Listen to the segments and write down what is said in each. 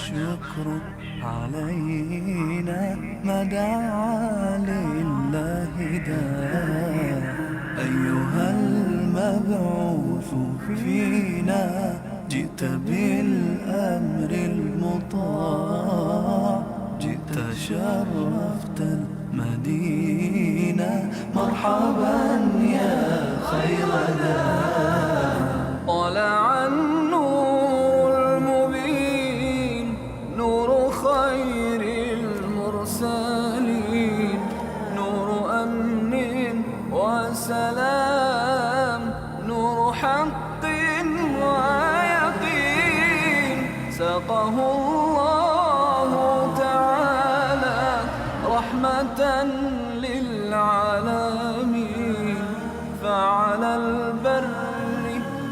الشكر علينا ما دعا لله داع. أيها المبعوث فينا جئت بالأمر المطاع، جئت شرفت المدينة، مرحبا يا خير داع. طلع النور المبين، نور خير المرسلين، نور أمن وسلام، نور حق ويقين. ساقه الله تعالى رحمة للعالمين، فعلى البر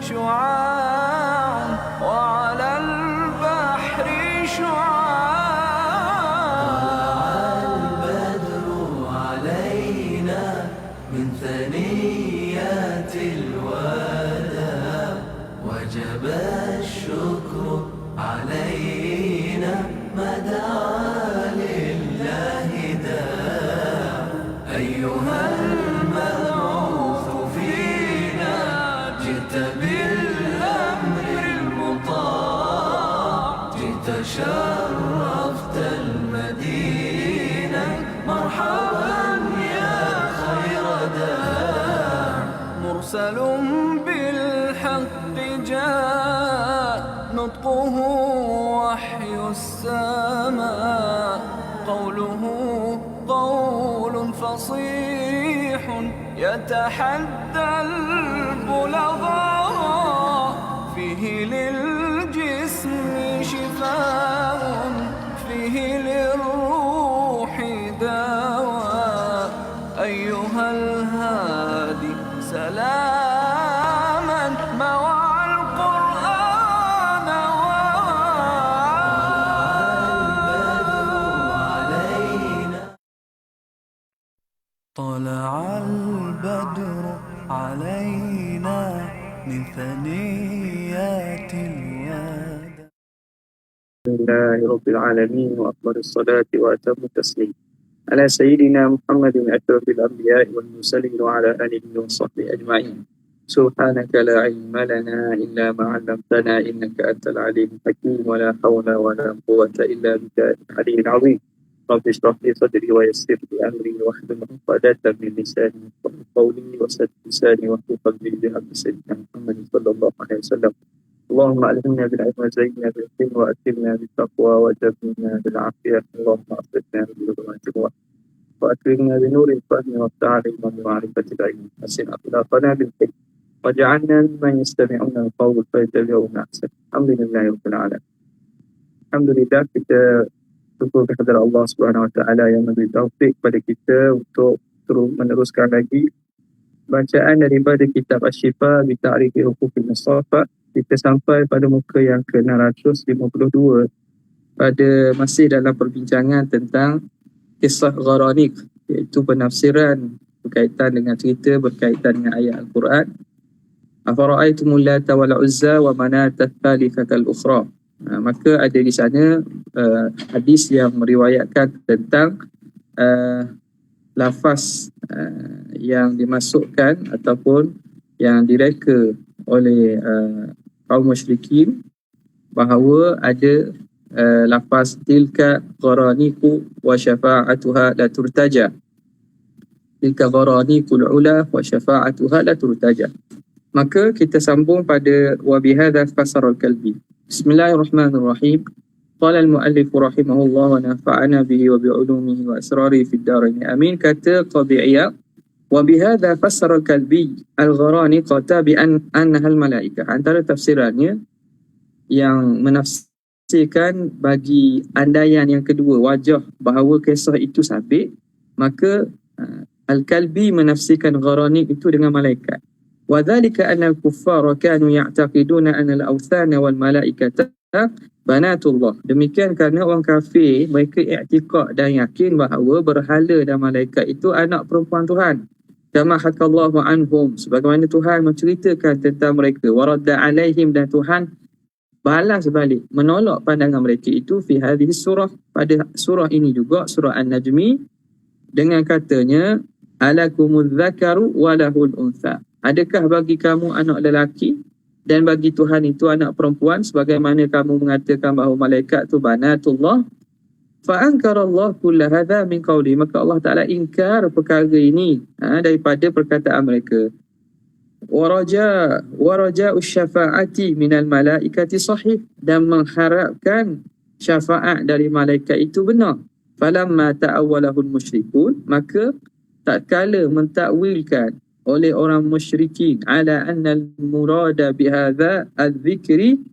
شعاع وعلى البحر شعاع. طلع البدر علينا من ثنيات الوداع، وجب الشكر علينا ما دعا لله داع. أيها المبعوث فينا جئت بالأمر المطاع، جئت شرفت المدينة، مرحبا يا خير داع. مرسل بالحق جاء، نطقه وحي السماء، قوله قول فصيح يتحدى البلغاء. فيه للجسم شفاء، فيه للروح دواء. أيها الهادي سلاما مع القرآن طلع البدر علينا من ثنيات الوداع. لله رب العالمين، وأفضل الصلاة وأتم التسليم على سيدنا محمد أشرف الأنبياء والمرسلين وعلى آله وصحبه أجمعين. سبحانك لا علم لنا إلا ما علمتنا إنك أنت العليم الحكيم، ولا حول ولا قوة إلا بك العلي العظيم. رب اشرح لي صدري ويسر لي أمري واحلل عقدة من لساني يفقهوا قولي وسدد لساني واحلل قلبي بحق سيدنا محمد صلى الله عليه وسلم. اللهم ألهمنا بالعلم وزينا بالعلم وأكرمنا بالتقوى وجبنا بالعافية. اللهم أصلحنا بظلمات الوحي وأكرمنا بنور الفهم والتعليم ومعرفة العلم. حسن أخلاقنا بالحلم واجعلنا ممن يستمعون القول فيتبعون أحسن. الحمد لله رب العالمين. Alhamdulillah, kita syukur kepada Allah Subhanahu Wa Taala yang memberi taufik kepada kita untuk terus meneruskan lagi bacaan daripada kitab Asy-Syifa bi Ta'rifi Huquqil Mustafa. Kita sampai pada muka yang ke-652 pada masih dalam perbincangan tentang kisah Gharanik, iaitu penafsiran berkaitan dengan cerita berkaitan dengan ayat Al-Quran. Afara'aitumul Lata wal Uzza wa Manata Tsalitsata al-Ukhra. Maka ada di sana hadis yang meriwayatkan tentang lafaz yang dimasukkan ataupun yang direka oleh kaum musyrikin, bahawa ada lafaz tilka gharaniku wa syafa'atuha la turtaja. Tilka gharanikul ula wa syafa'atuha la turtaja. Maka kita sambung pada wa bihadza fasara al-Kalbi. Bismillahirrahmanirrahim. Qala al-muallif rahimahullah wa nafa'ana bihi wa bi'ulumihi wa asrarihi fid darain. Amin. Kata Qadhi'iyah, wa bihadza fassara al-Kalbi al-gharaniqa tabi'an annaha al-malaikah. Antara tafsirannya yang menafsirkan bagi andaian yang kedua, wajah bahawa kisah itu sabit, maka Al-Kalbi menafsirkan gharanik itu dengan malaikat. Wa dhalika anna al-kuffara kanu ya'taqiduna anna al-awthana wal malaikata banatullah. Demikian kerana orang kafir mereka i'tiqad dan yakin bahawa berhala dan malaikat itu anak perempuan Tuhan. Kama hakallahu anhum, sebagaimana Tuhan menceritakan tentang mereka. Wa radda alaihim, dan Tuhan balas balik, menolak pandangan mereka itu fi hadhihi surah, pada surah ini juga, surah An-Najmi, dengan katanya alakumuz zakaru walahul untha. Adakah bagi kamu anak lelaki dan bagi Tuhan itu anak perempuan, sebagaimana kamu mengatakan bahawa malaikat tu banatullah. Fa ankarallahu kull hadha min qawli, maka Allah Taala ingkar perkara ini daripada perkataan mereka. Waraja usyafaati minal malaikati sahih, dan mengharapkan syafaat dari malaikat itu benar. Falamma ta'awwalahul musyrikun, maka tatkala mentakwilkan oleh orang musyrikin ala annal murada bihadza adzikri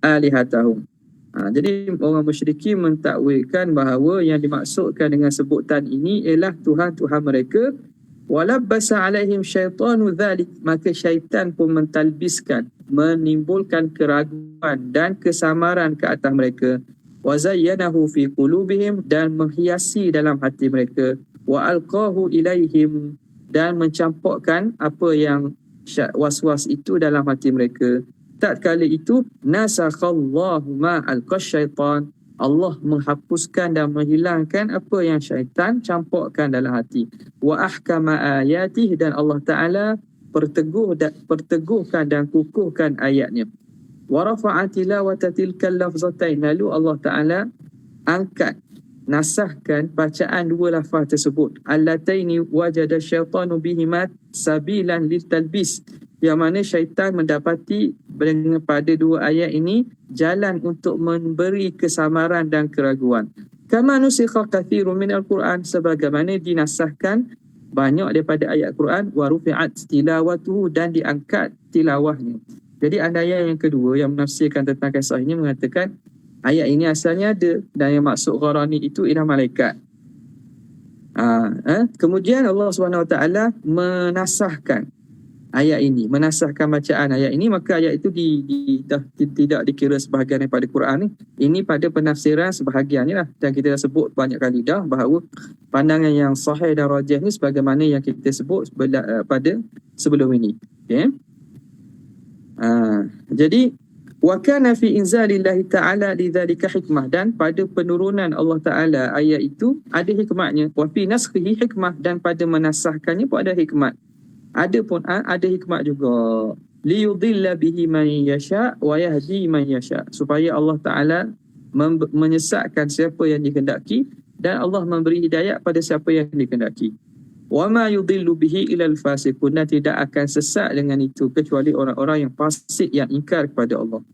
alihatahum. Jadi orang musyrikin mentakwilkan bahawa yang dimaksudkan dengan sebutan ini ialah Tuhan-Tuhan mereka. Walabbasa alaihim syaitanu dzalik, maka syaitan pun mentalbiskan, menimbulkan keraguan dan kesamaran ke atas mereka. Wa zayyanahu fi qulubihim, dan menghiasi dalam hati mereka. Wa alqahu ilaihim, dan mencampurkan apa yang was-was itu dalam hati mereka. Tatkala itu nasakhallahu ma alqasyaitan, Allah menghapuskan dan menghilangkan apa yang syaitan campurkan dalam hati. Wa ahkama ayatih, dan Allah Ta'ala perteguhkan dan kukuhkan ayatnya. Wa rafa'a tilawata tilkal lafzatain, lalu Allah Ta'ala angkat, nasahkan bacaan dua lafaz tersebut. Allataini wajada syaitanu bihimat sabilan litalbis, yang mana syaitan mendapati pada dua ayat ini jalan untuk memberi kesamaran dan keraguan. Kama nusikha kathirun minal Quran, sebagaimana dinasahkan banyak daripada ayat Quran. Wa rufi'at tilawatuhu, dan diangkat tilawahnya. Jadi ayat yang kedua yang menafsirkan tentang kisah ini mengatakan ayat ini asalnya ada, dan yang maksud gharani itu ialah malaikat. Kemudian Allah SWT menasahkan ayat ini, menasahkan bacaan ayat ini, maka ayat itu tidak dikira sebahagian daripada Quran ni. Ini pada penafsiran sebahagiannya lah, dan kita dah sebut banyak kali dah bahawa pandangan yang sahih dan rajih ni sebagaimana yang kita sebut pada sebelum ini. Okay? Jadi wa kana fi inzalillahi ta'ala lidzalika hikmah, dan pada penurunan Allah Ta'ala ayat itu ada hikmatnya. Wa fi naskhihi hikmah, dan pada menasahkannya pun ada hikmat. Ada hikmat juga. Liyudilla bihi man yasha wa yahdi man yasha, supaya Allah Ta'ala menyesatkan siapa yang dikehendaki, dan Allah memberi hidayah pada siapa yang dikehendaki. Wa ma yudillu bihi ilal fasiqun, dan tidak akan sesat dengan itu kecuali orang-orang yang fasik, yang ingkar kepada Allah.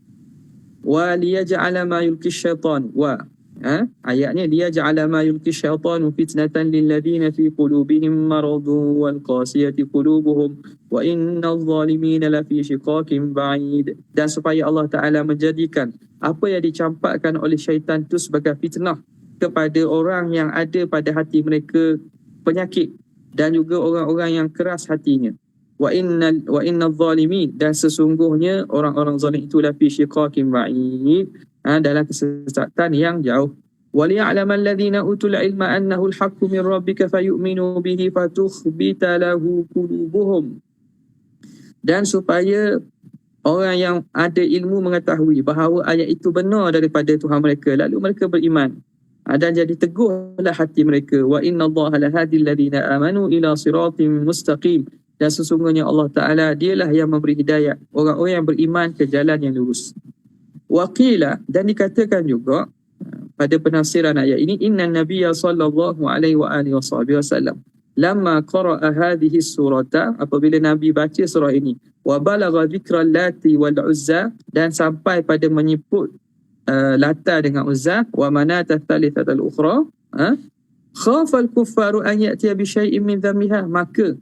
Wa liyaj'ala ma yulki syaitan, ayatnya liyaj'ala ma yulki syaitanu fitnatan lilladhina fi qulubihim maradun wal qasiyati qulubuhum wa innal zalimina lafi shiqaqin ba'id, dan supaya Allah Ta'ala menjadikan apa yang dicampakkan oleh syaitan itu sebagai fitnah kepada orang yang ada pada hati mereka penyakit, dan juga orang-orang yang keras hatinya. Wa innal zalimin, dan sesungguhnya orang-orang zalim itu lafi shiqaqin ba'id, dalam kesesatan yang jauh. وَلِيَعْلَمَ الَّذِينَ أُوتُوا الْعِلْمَ أَنَّهُ الْحَقُّ مِنْ رَبِّكَ فَيُؤْمِنُوا بِهِ فَتُخْبِتَ لَهُ قُلُوبُهُمْ, dan supaya orang yang ada ilmu mengetahui bahawa ayat itu benar daripada Tuhan mereka, lalu mereka beriman, dan jadi teguhlah hati mereka. وَإِنَّ اللَّهَ لَهَادِي الَّذِينَ آمَنُوا إِلَى صِرَاطٍ مُسْتَقِيمٍ, dan sesungguhnya Allah Ta'ala dialah yang memberi hidayah orang-orang yang beriman ke jalan yang lurus. Waqila, dan dikatakan juga pada penafsiran ayat ini, inna nabiyya sallallahu alaihi wa alihi wasallam lamma qara'a hadhihi surata, apabila Nabi baca surah ini, wa balagha dhikra Lati wal Uzza, dan sampai pada menyebut Lata dengan Uzza, wa manata thalithatal ukhra, khafa al-kuffaru an ya'tiya bi syai'in min dhammiha, maka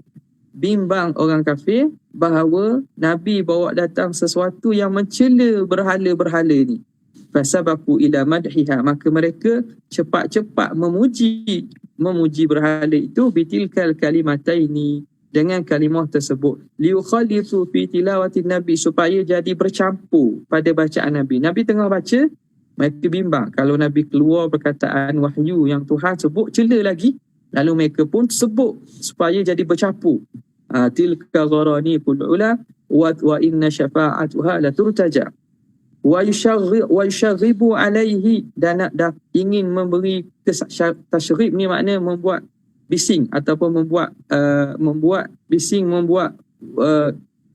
bimbang orang kafir bahawa Nabi bawa datang sesuatu yang mencela berhala-berhala ni. Fasabaku ila madhiha, maka mereka cepat-cepat memuji berhala itu, bitilkal kalimataini, dengan kalimah tersebut. Liukhalifu fi tilawati Nabi, supaya jadi bercampur pada bacaan Nabi. Nabi tengah baca, mereka bimbang kalau Nabi keluar perkataan wahyu yang Tuhan sebut cela lagi, lalu mereka pun sebut supaya jadi bercampur. Tilka gharani kul'ula wa inna syafa'atuha la turtaja. wa yushaghibu alaihi, dan ingin memberi tasyrib ni makna membuat bising ataupun membuat bising, membuat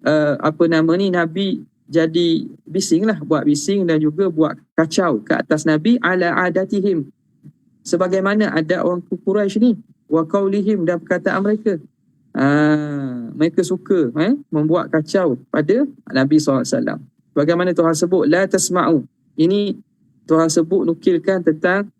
Nabi jadi bising lah, buat bising dan juga buat kacau ke atas Nabi, ala adatihim, sebagaimana ada orang Quraisy ni, wa qaulihim, dan perkataan mereka. Mereka suka membuat kacau pada Nabi SAW. Bagaimana Tuhan sebut la tasma'u, ini Tuhan sebut nukilkan tentang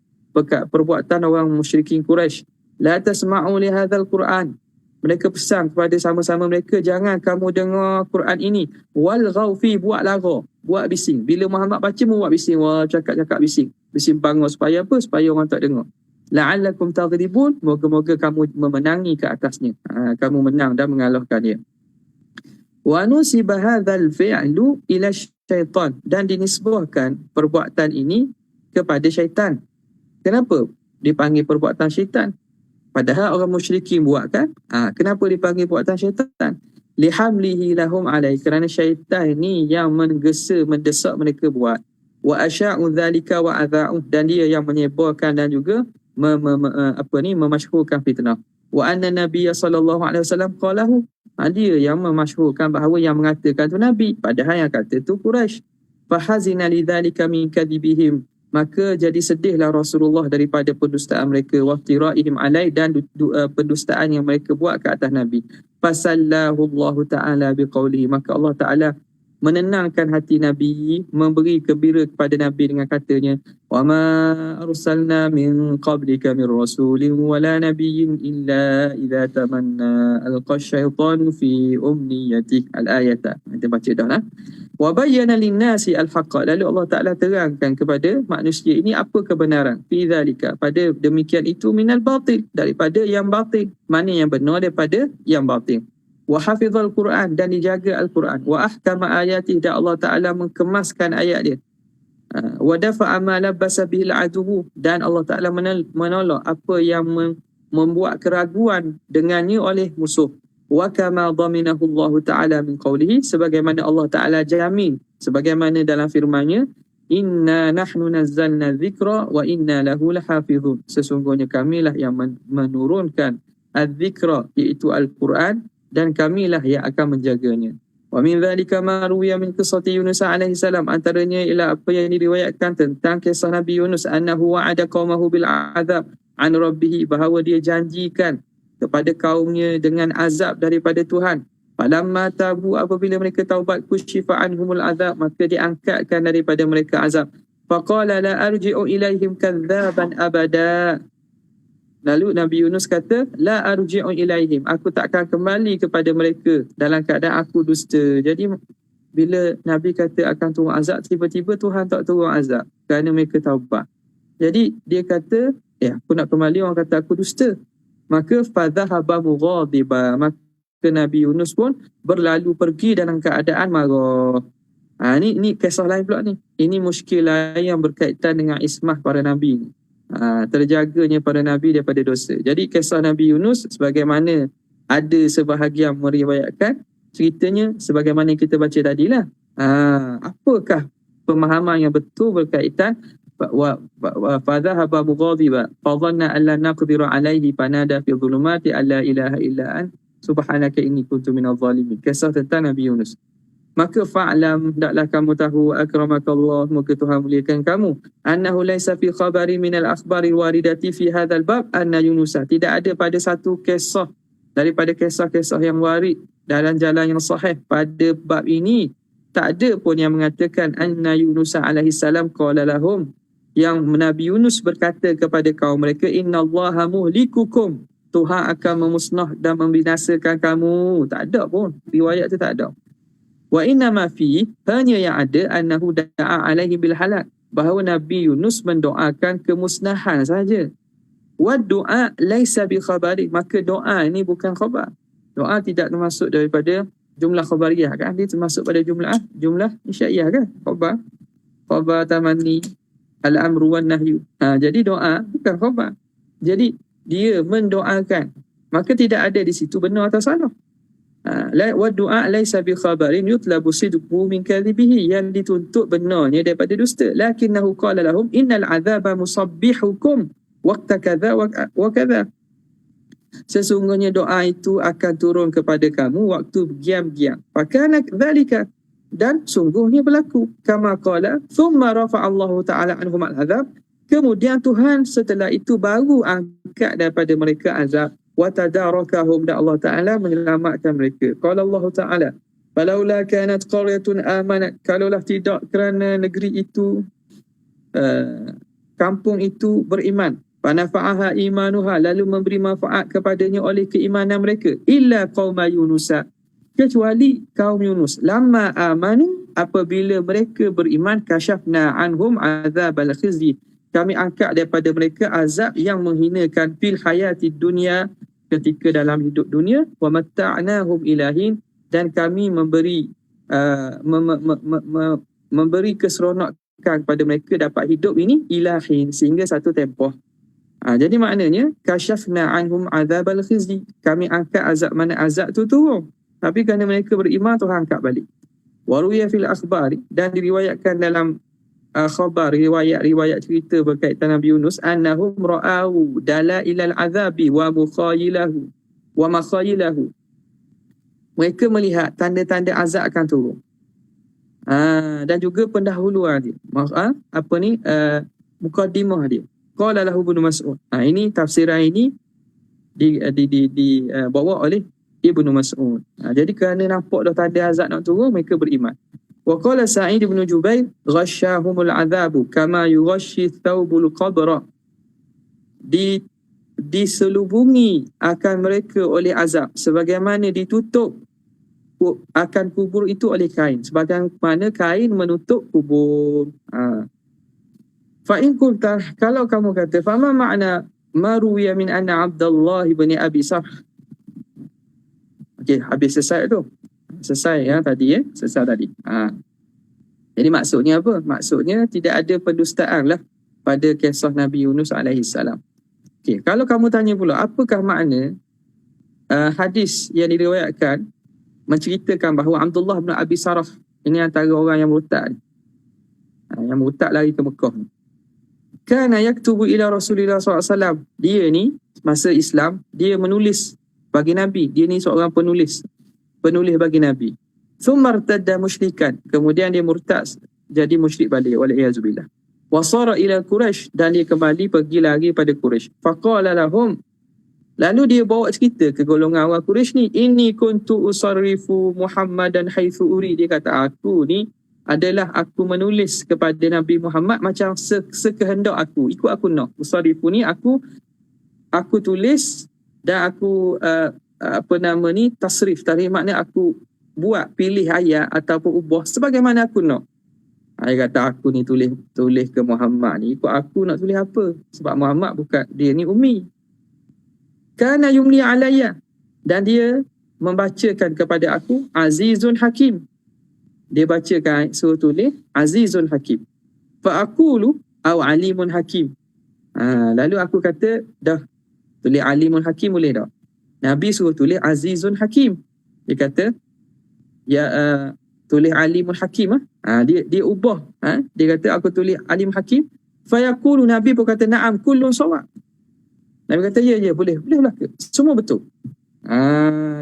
perbuatan orang musyrikin Quraisy. La tasma'u li hadzal Quran, mereka pesan kepada sama-sama mereka, jangan kamu dengar Quran ini. Wal ghaufi, buat lara, buat bising. Bila Muhammad baca, buat bising, cakap-cakap bising. Bising bangun supaya apa? Supaya orang tak dengar. La'allakum taghlibun, moga-moga kamu memenangi ke atasnya. Kamu menang dan mengalahkan dia. Wa nusiba hadzal fi'lu ila syaitan, dan dinisbahkan perbuatan ini kepada syaitan. Kenapa dipanggil perbuatan syaitan? Padahal orang musyrikin buat kan? Kenapa dipanggil buatan syaitan? Lihamlihi lahum alai, kerana syaitan ni yang mendesak mereka buat. Wa asya'u dzalika wa adza'u, dan dia yang menyebarkan dan juga memasyhurkan fitnah. Wa anna nabiyya sallallahu alaihi wasallam qalahu, dia yang memasyhurkan bahawa yang mengatakan tu Nabi, padahal yang kata tu Quraisy. Fahazina lidzalika min kadhibihim, maka jadi sedihlah Rasulullah daripada pendustaan mereka, waftira'ihim alai, dan pendustaan yang mereka buat ke atas Nabi. Fasallahu Allah Ta'ala biqaulihi, maka Allah Ta'ala menenangkan hati Nabi, memberi gembira kepada Nabi dengan katanya, wa ma arsalna min qablika min rasulin wala nabiyyin illa idza tamanna alqa syaitanu fi umniyatihi, al-ayat. Kita baca dah lah. Wa bayyana lin-nasi al-haqqa, lalu Allah Ta'ala terangkan kepada manusia ini apa kebenaran, fi dzalika, pada demikian itu, minal batil, daripada yang batil, mana yang benar daripada yang batil. Wa hafizal Quran, dan dijaga Al-Quran. Wa ahkama ayatih, dan Allah Ta'ala mengemaskan ayat dia. Wa dafa'a ma labasa bihil aduhu, dan Allah Ta'ala menolak apa yang membuat keraguan dengannya oleh musuh. Wa kama dhaminahu Allah Ta'ala min qawlihi, sebagaimana Allah Ta'ala jamin, sebagaimana dalam firman-Nya, inna nahnu nazzalna dzikra wa inna lahu lahafizun, sesungguhnya kamilah yang menurunkan az-zikra, iaitu Al-Quran, dan kamilah yang akan menjaganya. Wa min dzalika ma ruwiya min qissati Yunus alaihi salam, antaranya ialah apa yang diriwayatkan tentang kisah Nabi Yunus, annahu wa'ada qaumahu bil azab an rabbih, bahawa dia janjikan kepada kaumnya dengan azab daripada Tuhan. Falamma tabu, apabila mereka taubat, kushifa anhumul azab, maka diangkatkan daripada mereka azab. Faqala la arji'u ilaihim kadzaban abada, lalu Nabi Yunus kata, la arji'u ilaihim, aku tak akan kembali kepada mereka dalam keadaan aku dusta. Jadi bila Nabi kata akan turun azab, tiba-tiba Tuhan tak turun azab kerana mereka taubat. Jadi dia kata, aku nak kembali, orang kata aku dusta. Maka fadhahaba mughadiba, maka Nabi Yunus pun berlalu pergi dalam keadaan marah. Ni kisah lain pula ni. Ini muskil lain yang berkaitan dengan ismah para Nabi ni. Terjaganya para Nabi daripada dosa. Jadi kisah Nabi Yunus, sebagaimana ada sebahagian meriwayatkan, ceritanya sebagaimana kita baca tadilah. Apakah pemahaman yang betul berkaitan wa fadhahaba mughadiba fadhanna alla naqdiru alaihi fanada fi dhulumati alla ilaha illa an subhanaka inni kuntu minadh zalimin. Kisah tentang Nabi Yunus. Maka fa'lam, hendaklah kamu tahu, akramakallah, moga Tuhan muliakan kamu, annahu laisa fi khabari minal akhbari waridati fi hadzal bab anna Yunusa, tidak ada pada satu kisah daripada kisah-kisah yang warid dalam jalan yang sahih pada bab ini, tak ada pun yang mengatakan anna Yunusa alaihi salam qala lahum, yang Nabi Yunus berkata kepada kaum mereka, innallaha muhlikukum, Tuhan akan memusnah dan membinasakan kamu. Tak ada pun, riwayat tu tak ada. Wa inna ma fi, hanya yang ada, annahu da'a alaihi bil halak, bahawa Nabi Yunus mendoakan kemusnahan saja. Wa du'a laisa bi khabari, maka doa ini bukan khabar. Doa tidak termasuk daripada jumlah khabariyah kan, dia termasuk pada jumlah insyaiyah kan, khabar tamanni, al-amru wan nahyu. Jadi doa bukan khabar. Jadi dia mendoakan, maka tidak ada di situ benar atau salah. Wa du'a laysa bi khabarin yutlabu sidquhu min kadhibihi, yang dituntut benarnya daripada dusta. Lakinnahu qala lahum innal azaba musabbihukum waqta kadza wa kadza. Sesungguhnya doa itu akan turun kepada kamu waktu giam-giam. Fakana dzalika, dan sungguhnya berlaku. Kama qala thumma rafa'allahu ta'ala anhum al-azab. Kemudian Tuhan setelah itu baru angkat daripada mereka azab. Wa tadarakahum, dan Allah Ta'ala menyelamatkan mereka. Qala Allah Ta'ala, falaula kanat qaryatun amanat, kalaulah tidak kerana negeri itu, kampung itu beriman, fanafa'aha imanuha, lalu memberi manfaat kepadanya oleh keimanan mereka, illa qauma yunusa, kecuali kaum Yunus, lamma amanu, apabila mereka beriman, kasyafna anhum azabal khizyi, kami angkat daripada mereka azab yang menghinakan, fil hayati dunia, ketika dalam hidup dunia, wa matta'nahum ilahin, dan kami memberi memberi keseronokan kepada mereka dapat hidup ini ilahin, sehingga satu tempoh. Jadi maknanya kasyafna anhum azabal khizyi, kami angkat azab, mana azab tu turun, tapi kerana mereka beriman Tuhan angkat balik. Wa ruya fil akhbari, dan diriwayatkan dalam khabar, riwayat cerita berkaitan Nabi Yunus, annahum ra'au dalailal azabi wa makhayilahu, mereka melihat tanda-tanda azab akan turun. Dan juga pendahuluan dia, mukaddimah dia. Qala lahu Ibnu Mas'ud. Ini tafsiran ini dibawa oleh Ibnu Mas'ud. Jadi kerana nampak dah tanda azab nak turun, mereka beriman. Wa qala Sa'id bin Jubair, ghasyahumul azabu kama yughashshi thawbul qabra, diselubungi akan mereka oleh azab sebagaimana ditutup akan kubur itu oleh kain, sebagaimana kain menutup kubur. Fa in qulta, kalau kamu kata, fama makna maruya min anna Abdullah bin Abi Sarh. Okey, habis selesai tu. Selesai tadi selesai tadi. Jadi maksudnya apa? Maksudnya tidak ada pendustaan lah pada kisah Nabi Yunus AS. Okey, kalau kamu tanya pula apakah makna hadis yang diriwayatkan menceritakan bahawa Abdullah bin Abi Sarh ini antara orang yang murtad, yang murtad lari ke Mekah. Kana yaktubu ila Rasulillah SAW. Dia ni masa Islam, dia menulis bagi Nabi. Dia ni seorang penulis bagi Nabi. Thumma irtadda musyrikan, kemudian dia murtad jadi musyrik balik, wal'iyazubillah. Wa sara ila Quraisy, dan dia kembali pergi lagi pada Quraisy. Faqala lahum, lalu dia bawa cerita ke golongan orang Quraisy ni, inni kuntu usarrifu Muhammadan haitsu uri. Dia kata, aku ni adalah aku menulis kepada Nabi Muhammad macam sekehendak aku, ikut aku nak. Usarrifu ni aku tulis, dan aku tasrif. Tarikh makna aku buat, pilih ayat ataupun ubah sebagaimana aku nak. Dia kata, aku ni tulis ke Muhammad ni, ikut aku nak tulis apa, sebab Muhammad bukan, dia ni ummi. Kana yumli alayya, dan dia membacakan kepada aku azizun hakim. Dia bacakan, suruh tulis azizun hakim. Fa aqulu au alimun hakim. Lalu aku kata, dah tulis alimun hakim boleh tak? Nabi suruh tulis azizun hakim. Dia kata, tulis alimun hakim. Dia ubah. Dia kata, aku tulis alim hakim. Fayaqulu, Nabi pun kata, na'am kullun sawab. Nabi kata, ya, boleh belaka. Semua betul.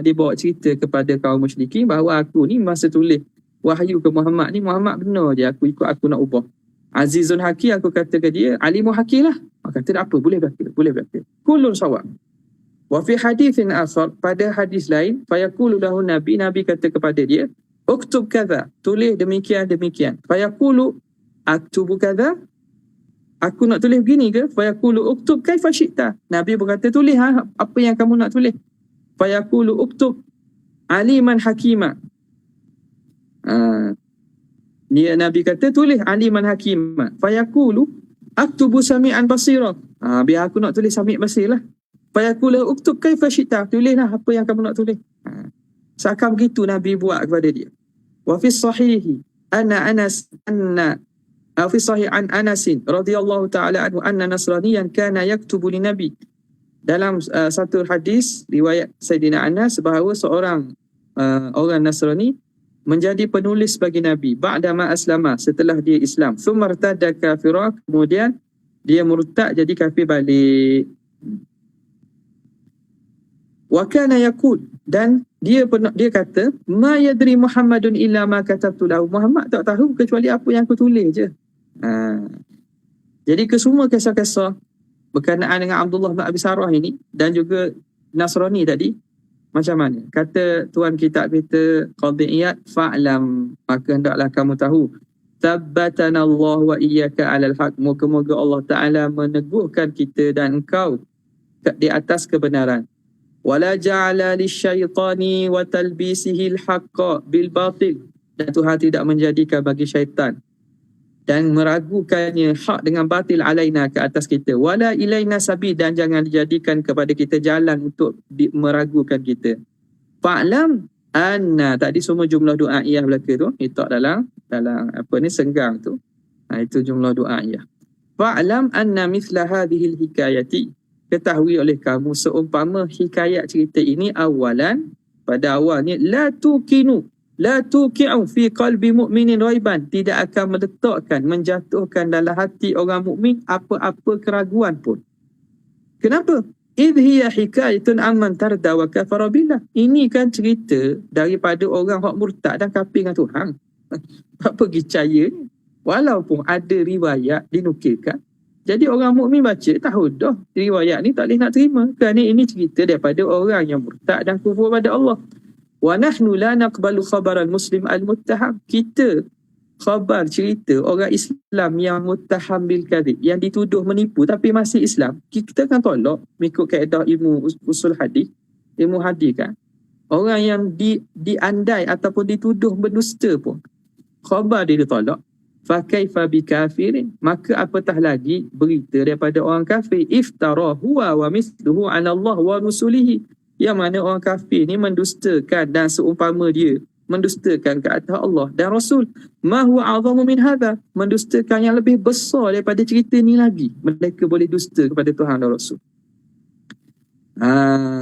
Dia bawa cerita kepada kaum musyrikin bahawa aku ni masa tulis wahyu ke Muhammad ni, Muhammad benar je, aku ikut aku nak ubah. Azizun hakim, aku kata ke dia, alimun hakim lah. Dia kata, apa, boleh belaka. Kullun sawab. Wa fi hadithin akhar, pada hadis lain, fayaqulu lahu Nabi kata kepada dia, uktub kadza, tulis demikian. Fayaqulu aktubu kadza, aku nak tulis begini ke? Fayaqulu uktub kaifa syi'ta. Nabi berkata, tulis apa yang kamu nak tulis. Fayaqulu uktub aliman hakima. Dia Nabi kata, tulis aliman hakima. Fayaqulu aktubu sami'an basira. Biar aku nak tulis sami' basir lah. Fayaqulu uktub kaifa syi'ta, tulislah apa yang kamu nak tulis. Seakan begitu Nabi buat kepada dia. Wa fi sahihi fi sahih an Anas radhiyallahu ta'ala anhu anna nasraniyan kana yaktubu li Nabi. Dalam satu hadis riwayat Sayyidina Anas bahawa seorang orang Nasrani menjadi penulis bagi Nabi ba'dama aslama, setelah dia Islam, thumma irtadda kafira, kemudian dia murtad jadi kafir balik. Wa kana yaqul, dan dia kata, ma yadri Muhammadun illa ma katabtu lahu, Muhammad tak tahu kecuali apa yang aku tulis je. Jadi kesemua kisah-kisah berkenaan dengan Abdullah bin Abi Sarah ini dan juga Nasrani tadi, macam mana? Kata tuan kitab kita Qadhi Iyad, fa'lam, maka hendaklah kamu tahu, tabbatana Allah wa iyyaka 'alal haq, moga-moga Allah Taala meneguhkan kita dan engkau di atas kebenaran. Wala ja'ala lisyaitani wa talbisihi al-haqqa bil batil, dan Tuhan tidak menjadikan bagi syaitan dan meragukannya hak dengan batil alaina, ke atas kita. Wala ilaina sabi, dan jangan dijadikan kepada kita jalan untuk meragukan kita. Fa'lam anna, tadi semua jumlah du'aiyah belaka tu, letak dalam apa ni, senggang tu. Itu jumlah du'aiyah. Fa'lam anna mithla hadhihi al-hikayati, ketahui oleh kamu seumpama hikayat cerita ini, awalan, pada awalnya, la tuqi'u fi qalbi mu'minin raiban, tidak akan meletakkan, menjatuhkan dalam hati orang mukmin apa-apa keraguan pun. Kenapa? Idh hiya hikayatun amman tarda wa kafara billah, ini kan cerita daripada orang hak murtad dan kafir dengan Tuhan. Apa percaya ni? Walaupun ada riwayat dinukilkan, jadi orang mukmin baca tahu dah riwayat ni tak boleh nak terima, kerana ini cerita daripada orang yang murtad dan kufur pada Allah. Wa nahnu la naqbalu khabaran muslim al-muttaham, kita khabar cerita orang Islam yang muttaham bil kadhib, yang dituduh menipu tapi masih Islam, kita kan tolak mengikut kaedah ilmu usul hadis, ilmu hadis kan. Orang yang diandai ataupun dituduh berdusta pun khabar dia ditolak. Fa kaifa bi kafirin, maka apatah lagi berita daripada orang kafir, iftara huwa wa mithluhu 'ala Allah wa rusulihi, yang mana orang kafir ni mendustakan dan seumpama dia mendustakan ke atas Allah dan Rasul. Ma huwa a'zamu min hadha, mendustakan yang lebih besar daripada cerita ni lagi, mereka boleh dusta kepada Tuhan dan Rasul.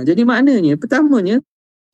Jadi maknanya, pertamanya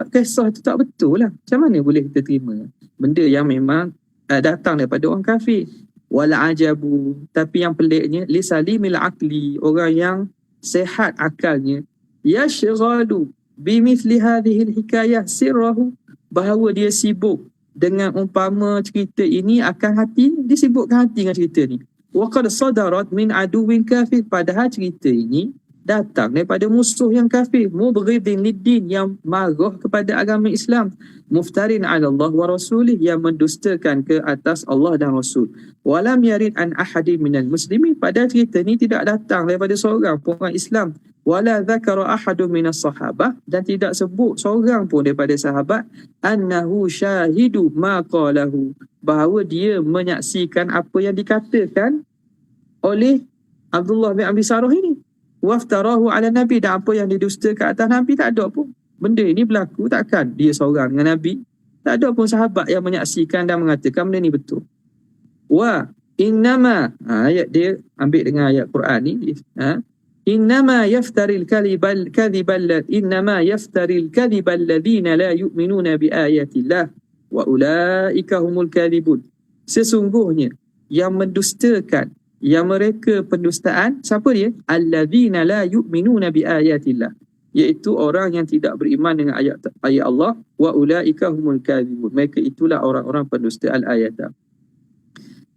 kisah itu tak betul lah. Macam mana boleh kita terima benda yang memang datang daripada orang kafir? Wala ajabu, tapi yang peliknya, li salimil aqli, orang yang sehat akalnya, yashghalu bimithli hadhihi alhikayah sirrahu, bahawa dia sibuk dengan umpama cerita ini akan hati, dia sibukkan hati dengan cerita ni. Wa qad sadarat min aduwin kafir, padahal cerita ini datang daripada musuh yang kafir, mubghidin lid-din, yang marah kepada agama Islam, muftarin 'ala Allah wa rasulih, yang mendustakan ke atas Allah dan Rasul. Walam yarid an ahadin minal muslimin, pada cerita ni tidak datang daripada seorang pun orang Islam. Wala dzakara ahadun minas sahabah, dan tidak sebut seorang pun daripada sahabat, annahu syahidu ma qalahu, bahawa dia menyaksikan apa yang dikatakan oleh Abdullah bin Abi Sarah ini. Waftarahu ala Nabi, dan apa yang didusta ke atas Nabi, tak ada pun. Benda ini berlaku, takkan dia seorang dengan Nabi, tak ada pun sahabat yang menyaksikan dan mengatakan benda ni betul. Wa innama, ayat dia ambil dengan ayat Quran ni, innama yaftaril kadhibal ladhina la yu'minuna bi ayatillah wa ulaika humul kadhibun, sesungguhnya yang mendustakan, yang mereka pendustaan, siapa dia? Alladzina la yu'minuna bi ayatillah, iaitu orang yang tidak beriman dengan ayat Allah. Wa ulaika humul kadhibun, mereka itulah orang-orang pendusta al-ayat.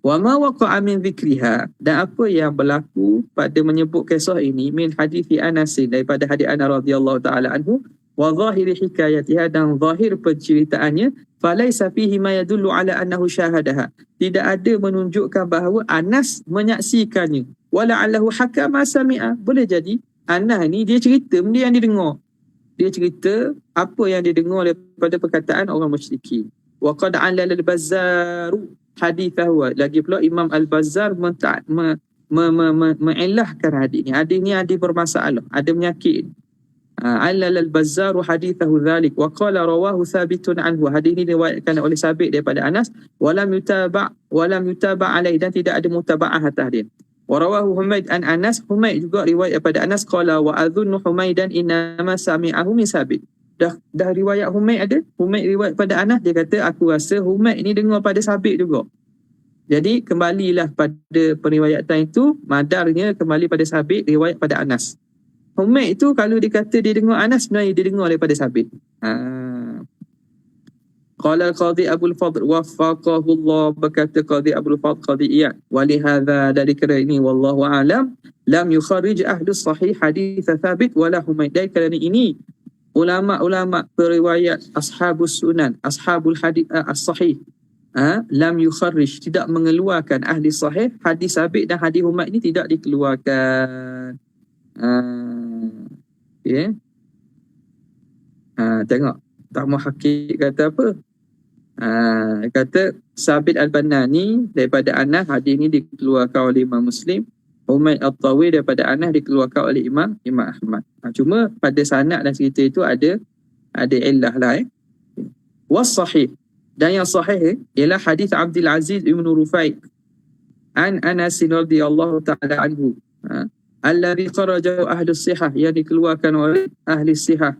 Wa ma waqa'a min dhikriha, dan apa yang berlaku pada menyebut kisah ini, min hadithi Anas, daripada hadis Anas radhiyallahu taala anhu, wa zahiri hikayatiha, dan zahir penceritaannya, falaysa fihi ma yadullu ala annahu syahadaha, tidak ada menunjukkan bahawa Anas menyaksikannya. Wala'allahu hakama sami'a, boleh jadi Anas ni dia cerita benda yang dia dengar, dia cerita apa yang dia dengar daripada perkataan orang musyrikin. Wa qad 'allala al-Bazzar hadithahu, lagi pula Imam Al-Bazzar mengilahkan hadis ni. Hadis ni ada bermasalah, ada penyakit. Allal al-Bazzar hadithahu dhalik wa qala rawahu thabitun anhu, hadis ni diriwayatkan oleh Sabit daripada Anas, walam yutaba alaihi, dan tidak ada mutaba'ah atas dia. Wa rawahu Humaid an Anas, Humaid juga riwayat daripada Anas, qala wa adhunnu Humaidan innama sami'ahu min Sabit, dah riwayat Humaid ada, Humaid riwayat pada Anas, dia kata aku rasa Humaid ni dengar pada Sabit juga. Jadi kembalilah pada periwayatan itu, madarnya kembali pada Sabit, riwayat pada Anas. Humaid itu kalau dikata dia dengar Anas, sebenarnya dia dengar daripada Sabit. Qala al-Qadhi Abul Fadl waffaqahu Allah, berkata Qadhi Abul Fadl Qadhi Iyad, walihadha, dari kerana ini wallahu alam lam yukharrij ahli sahih hadits Thabit wala Humaid. Dari kerana ini ulama-ulama periwayat ashabus sunan, ashabul hadis as-sahih, lam yukharrij, tidak mengeluarkan ahli sahih hadis Thabit dan hadis Humaid ini tidak dikeluarkan. Okay. Tengok tak mau hakik kata apa. Kata Sabit Al-Banani daripada Anas, hadis ini dikeluarkan oleh Imam Muslim. Humaid At-Tawi daripada Anas dikeluarkan oleh Imam Ahmad. Cuma pada sanad dan cerita itu ada illah lah. Was sahih, dan yang sahih ialah hadis Abdul Aziz ibn Rufai an Anas radhiyallahu ta'ala anhu, alladhi kharajahu ahli sihah, yang dikeluarkan oleh ahli sihah.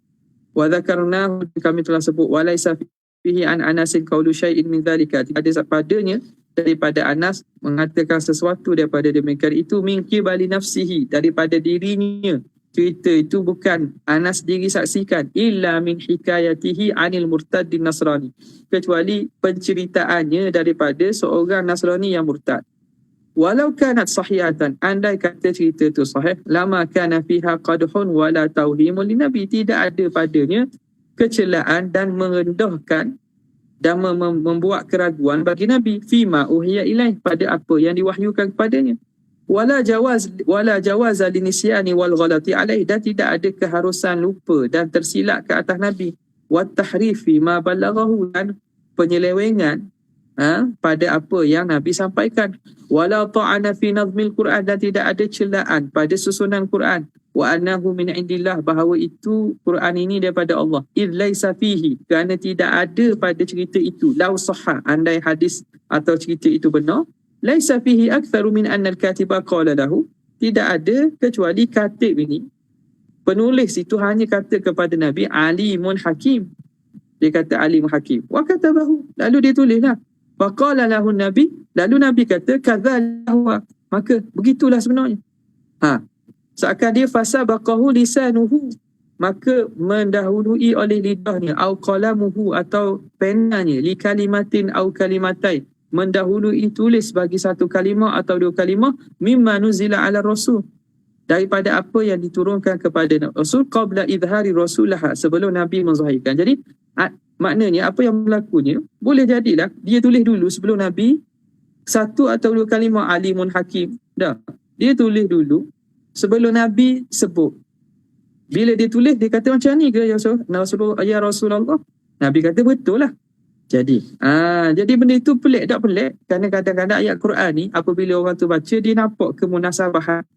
Wa dzakarnahu, kami telah sebut, walaysa fihi an Anasin qaulu syai'in min dzalika, tidak ada padanya daripada Anas mengatakan sesuatu daripada demikian itu, min qibali nafsihi, daripada dirinya. Cerita itu bukan Anas diri saksikan, illa min hikayatihi anil murtaddin Nasrani, kecuali penceritaannya daripada seorang Nasrani yang murtad. Walau kanat sahihatan, andai kata cerita itu sahih, lama kana fiha qadhun wala tauhimun linabi, tidak ada padanya kecelaan dan merendahkan dan membuat keraguan bagi Nabi, fima uhiya ilaih, pada apa yang diwahyukan kepadanya. Wala jawaz linisyani wal ghalati alaih, dan tidak ada keharusan lupa dan tersilap ke atas Nabi. Wat tahrifi ma balaghahu, dan penyelewengan pada apa yang Nabi sampaikan. Wala ta'ana fi nazmil Quran, dan tidak ada celaan pada susunan Quran. Wa annahu min indillah, bahawa itu Quran ini daripada Allah. Idh laisa fihi, kerana tidak ada pada cerita itu, lau sahha, andai hadis atau cerita itu benar, laisa fihi aktsaru min anna al-katiba qala lahu, tidak ada kecuali katib ini, penulis itu hanya kata kepada Nabi, alimun hakim, dia kata alim hakim. Wa katabahu, lalu dia tulislah. Faqala lahu Nabi, lalu Nabi kata kadzalahu, maka begitulah sebenarnya. Seakan dia fasabaqahu lisanuhu, maka mendahului oleh lidahnya, au qalamuhu, atau penanya, li kalimatin au kalimatain, mendahului tulis bagi satu kalimah atau dua kalimah, mimma nuzila ala rasul, daripada apa yang diturunkan kepada Rasul, qabla idhari rasulah, sebelum Nabi menzahirkan. Jadi maknanya apa yang berlakunya, boleh jadilah dia tulis dulu sebelum Nabi satu atau dua kalimah alimun hakim, dah dia tulis dulu sebelum Nabi sebut. Bila dia tulis, dia kata macam ni ke ya Rasulullah? Nabi kata betul lah. Jadi benda itu pelik tak pelik? Kerana kadang-kadang ayat Quran ni, apabila orang tu baca, dia nampak ke munasabah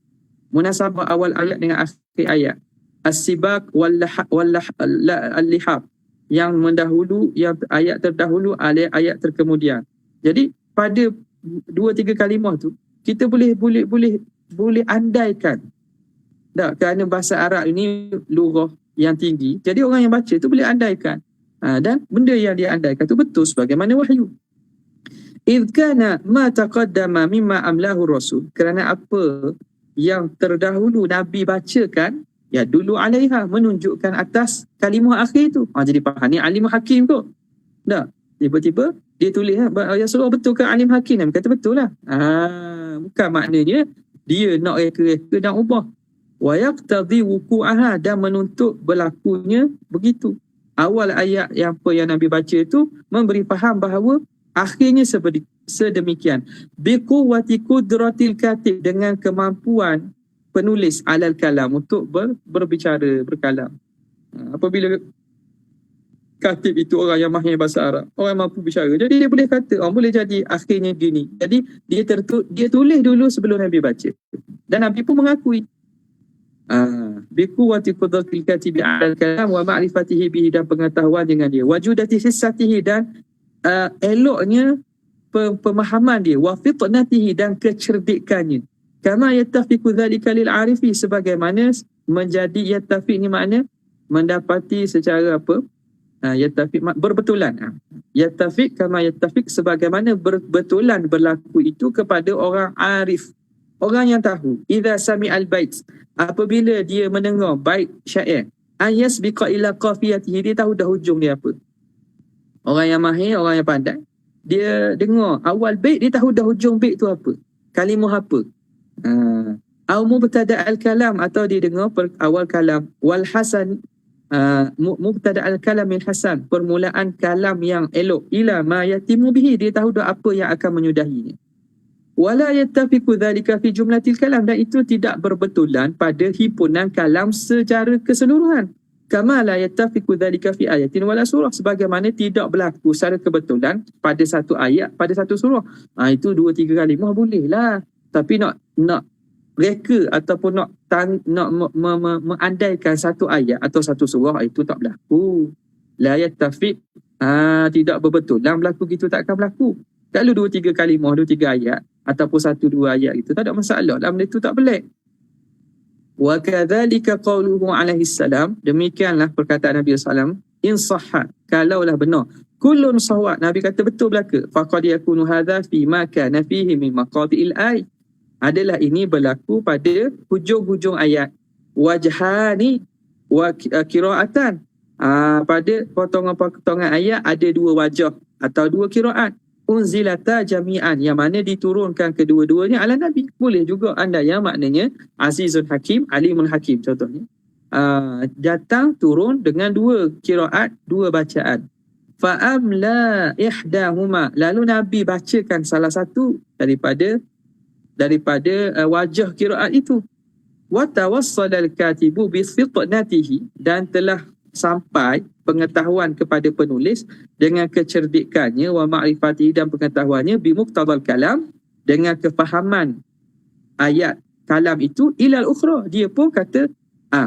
awal ayat dengan akhir ayat. As-sibak wal-lihab, yang mendahulu, yang ayat terdahulu, ayat terkemudian. Jadi pada 2-3 kalimah tu, kita boleh andaikan. Tak, kerana bahasa Arab ini lughah yang tinggi, jadi orang yang baca tu boleh andaikan. Dan benda yang dia andaikan tu betul sebagaimana wahyu. Idh kana ma taqaddama mimma amlahu rasul, kerana apa yang terdahulu Nabi bacakan, ya dulu alaiha, menunjukkan atas kalimah akhir tu. Jadi faham ni alim hakim tu. Tak, tiba-tiba dia tulis, ya Rasulullah betul ke alim hakim? Nabi kata betul lah. Bukan maknanya dia nak reka-reka dan ubah. Wa yaqtadhi wuqu'aha, dan menuntut berlakunya begitu. Awal ayat yang apa yang Nabi baca itu memberi faham bahawa akhirnya sedemikian. Biquwwati qudratil katib, dengan kemampuan penulis alal kalam, untuk berbicara, berkalam. Apabila katib itu orang yang mahir bahasa Arab, orang mampu bicara, jadi dia boleh kata, boleh jadi akhirnya gini. Jadi dia tulis dulu sebelum Nabi baca, dan Nabi pun mengakui. Biquwwati qudratil katibi alal kalam wa ma'rifatihi bihi, dan pengetahuan dengan dia, wajudati hissatihi, dan eloknya pemahaman dia, wa fitnatihi, dan kecerdikannya, kama yattafiqu dzalika lil arifi, sebagaimana menjadi yattafiq ni makna mendapati secara apa? Yattafiq berbetulan. Yattafiq kama yattafiq sebagaimana berbetulan berlaku itu kepada orang arif, orang yang tahu. Idza sami'al bait, apabila dia mendengar bait syair, ayasbiqa ila qafiyatihi, dia tahu dah hujung dia apa. Orang yang mahir, orang yang pandai, dia dengar awal bait, dia tahu dah hujung bait tu apa, kalimah apa. Au mubtada al-kalam, atau dia dengar awal kalam. Wal hasan, mubtada al-kalam min hasan, permulaan kalam yang elok. Ila ma yatimu bihi, dia tahu dah apa yang akan menyudahinya. Wala yattafiqu dhalika fi jumlatil kalam, dan itu tidak berbetulan pada himpunan kalam secara keseluruhan. Kama la yattafiqu dhalika fi ayatin wala surah, sebagaimana tidak berlaku secara kebetulan pada satu ayat, pada satu surah. Itu 2-3 kalimah boleh lah, tapi nak reka ataupun nak mengandaikan satu ayat atau satu surah, itu tak berlaku. La yattafiq, tidak berbetulan berlaku gitu, tak akan berlaku. Kalau 2-3 kalimah, 2-3 ayat ataupun 1-2 ayat itu tak ada masalah, dalam itu tak pelik. Wa kadzalika qauluhu alaihi salam, demikianlah perkataan Nabi sallallahu alaihi wasallam, in sahha, kalaulah benar, kullun sawab, Nabi kata betul belaka, faqad yakunu hadza fi ma kana fihi min maqati'il ayat, adalah ini berlaku pada hujung-hujung ayat. Wajhani wa qiraatan, pada potongan-potongan ayat ada 2 wajah atau 2 qiraat. Unzilata jami'an, yang mana diturunkan kedua-duanya ala Nabi. Boleh juga anda yang maknanya Azizun Hakim, Alimun Hakim contohnya. Datang turun dengan 2 qiraat, 2 bacaan. Fa'amla ihdahuma, lalu Nabi bacakan salah satu daripada wajah qiraat itu. Wa tawassala al-katibu bi fitnatihi, dan telah sampai pengetahuan kepada penulis dengan kecerdikannya, wa ma'rifatihi, dan pengetahuannya, bi muqtadal kalam, dengan kefahaman ayat kalam itu, ilal ukhra, dia pun kata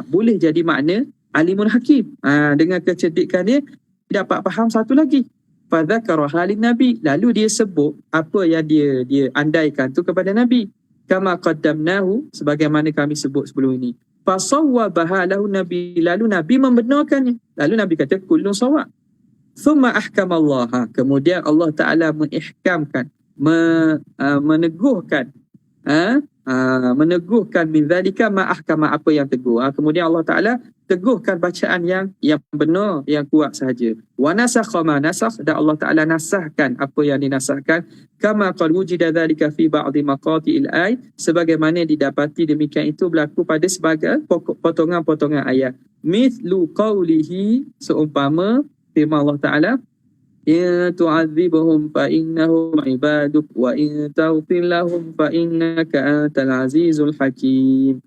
boleh jadi makna alimun hakim, dengan kecerdikannya dapat faham satu lagi. Fadzakara halin Nabi, lalu dia sebut apa yang dia andaikan tu kepada Nabi. Kama qaddamnahu, sebagaimana kami sebut sebelum ini. Fasawwabaha lahu Nabi, lalu Nabi membenarkannya. Lalu Nabi kata kullun sawab. Thumma ahkamallaha, kemudian Allah Ta'ala mengihkamkan, meneguhkan, meneguhkan min dzalika ma ahkama, apa yang teguh. Kemudian Allah Ta'ala teguhkan bacaan yang benar, yang kuat sahaja. Wa nasakha ma nasakh, dan Allah Ta'ala nasahkan apa yang dinasahkan. Kama qad wujida dzalika fi ba'dhi maqati'il ayat, sebagaimana didapati demikian itu berlaku pada sebagai potongan-potongan ayat. Mithlu qawlihi, seumpama firman Allah Ta'ala, in tu'adzibhum fa innahum ibaduk wa in taghfir lahum fa innaka antal azizul hakim.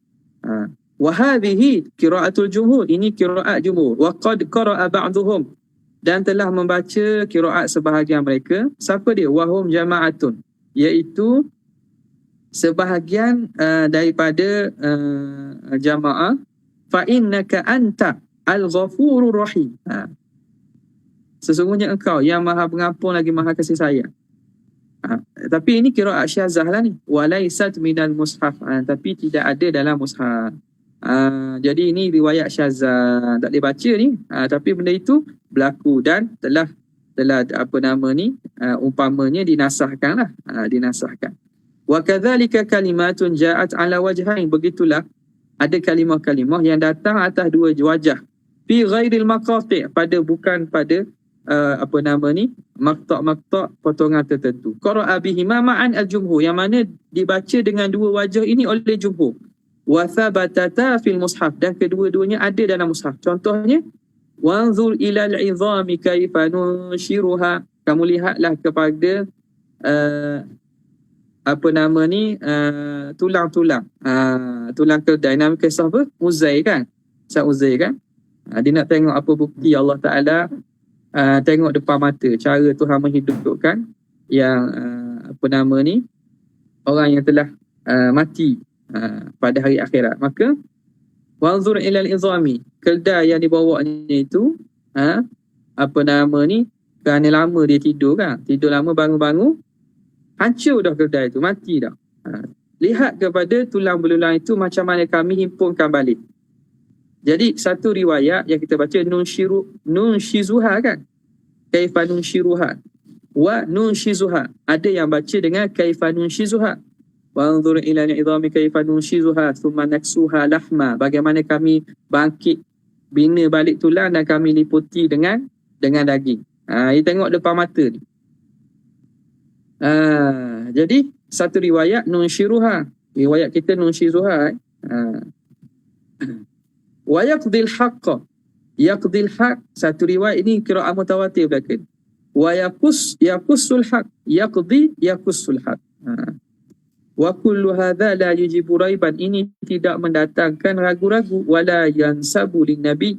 Wa hadhihi qira'atul jumhur, ini qira'at jumhur. Wa qad qara'a ba'dhum, dan telah membaca qira'at sebahagian mereka. Siapa dia? Wahum jama'atun, iaitu sebahagian daripada jamaah. Fa innaka anta al-ghafurur rahim, sesungguhnya engkau yang maha pengampun lagi maha kasih sayang. Tapi ini qira'at syazah lah ni. Walaisat minal mushaf, tapi tidak ada dalam mushaf. Jadi ini riwayat syazah, tak boleh baca ni. Tapi benda itu berlaku dan telah umpamanya dinasahkan lah, dinasahkan. Wa kadzalika kalimatun ja'at ala wajhain, begitulah ada kalimah-kalimah yang datang atas 2 wajah. Fi ghairil maqati', bukan pada maqta' potongan tertentu. Qara'a bihima ma'an al-jumhur, yang mana dibaca dengan 2 wajah ini oleh jumhur. Wa thabatata fil mushaf, dan kedua-duanya ada dalam mushaf. Contohnya, wanzur ilal izami kaifa nunshiruha, kamu lihatlah kepada tulang-tulang, tulang keldai. Nama kisah apa? Uzair kan? Kisah Uzair kan? Dia nak tengok apa bukti Allah Ta'ala, tengok depan mata cara Tuhan menghidupkan yang orang yang telah mati pada hari akhirat. Maka wanzur ilal izami, keldai yang dibawanya itu kerana lama dia tidur kan, tidur lama, bangun-bangun hancur dah keldai itu, mati dah. Lihat kepada tulang belulang itu macam mana kami himpunkan balik. Jadi satu riwayat yang kita baca nunshizuha kan, kaifa nunshiruha wa nunshizuha. Ada yang baca dengan kaifa nunshizuha. Wa anzur ila idhami kaifa nunshizuha thumma naksuha lahma. Bagaimana kami bangkit, bina balik tulang dan kami liputi dengan daging. You tengok depan mata ni. Jadi satu riwayat nunshiruha, riwayat kita nunshizuha. Wa yaqdil haqq, yaqdil haqq, satu riwayat ini qiraat mutawatir belaka. Wa yaqussul haqq, yaqdi yaqussul haqq. Wa kullu hadha la yujibu raiban, ini tidak mendatangkan ragu-ragu, wala yansabu lin nabi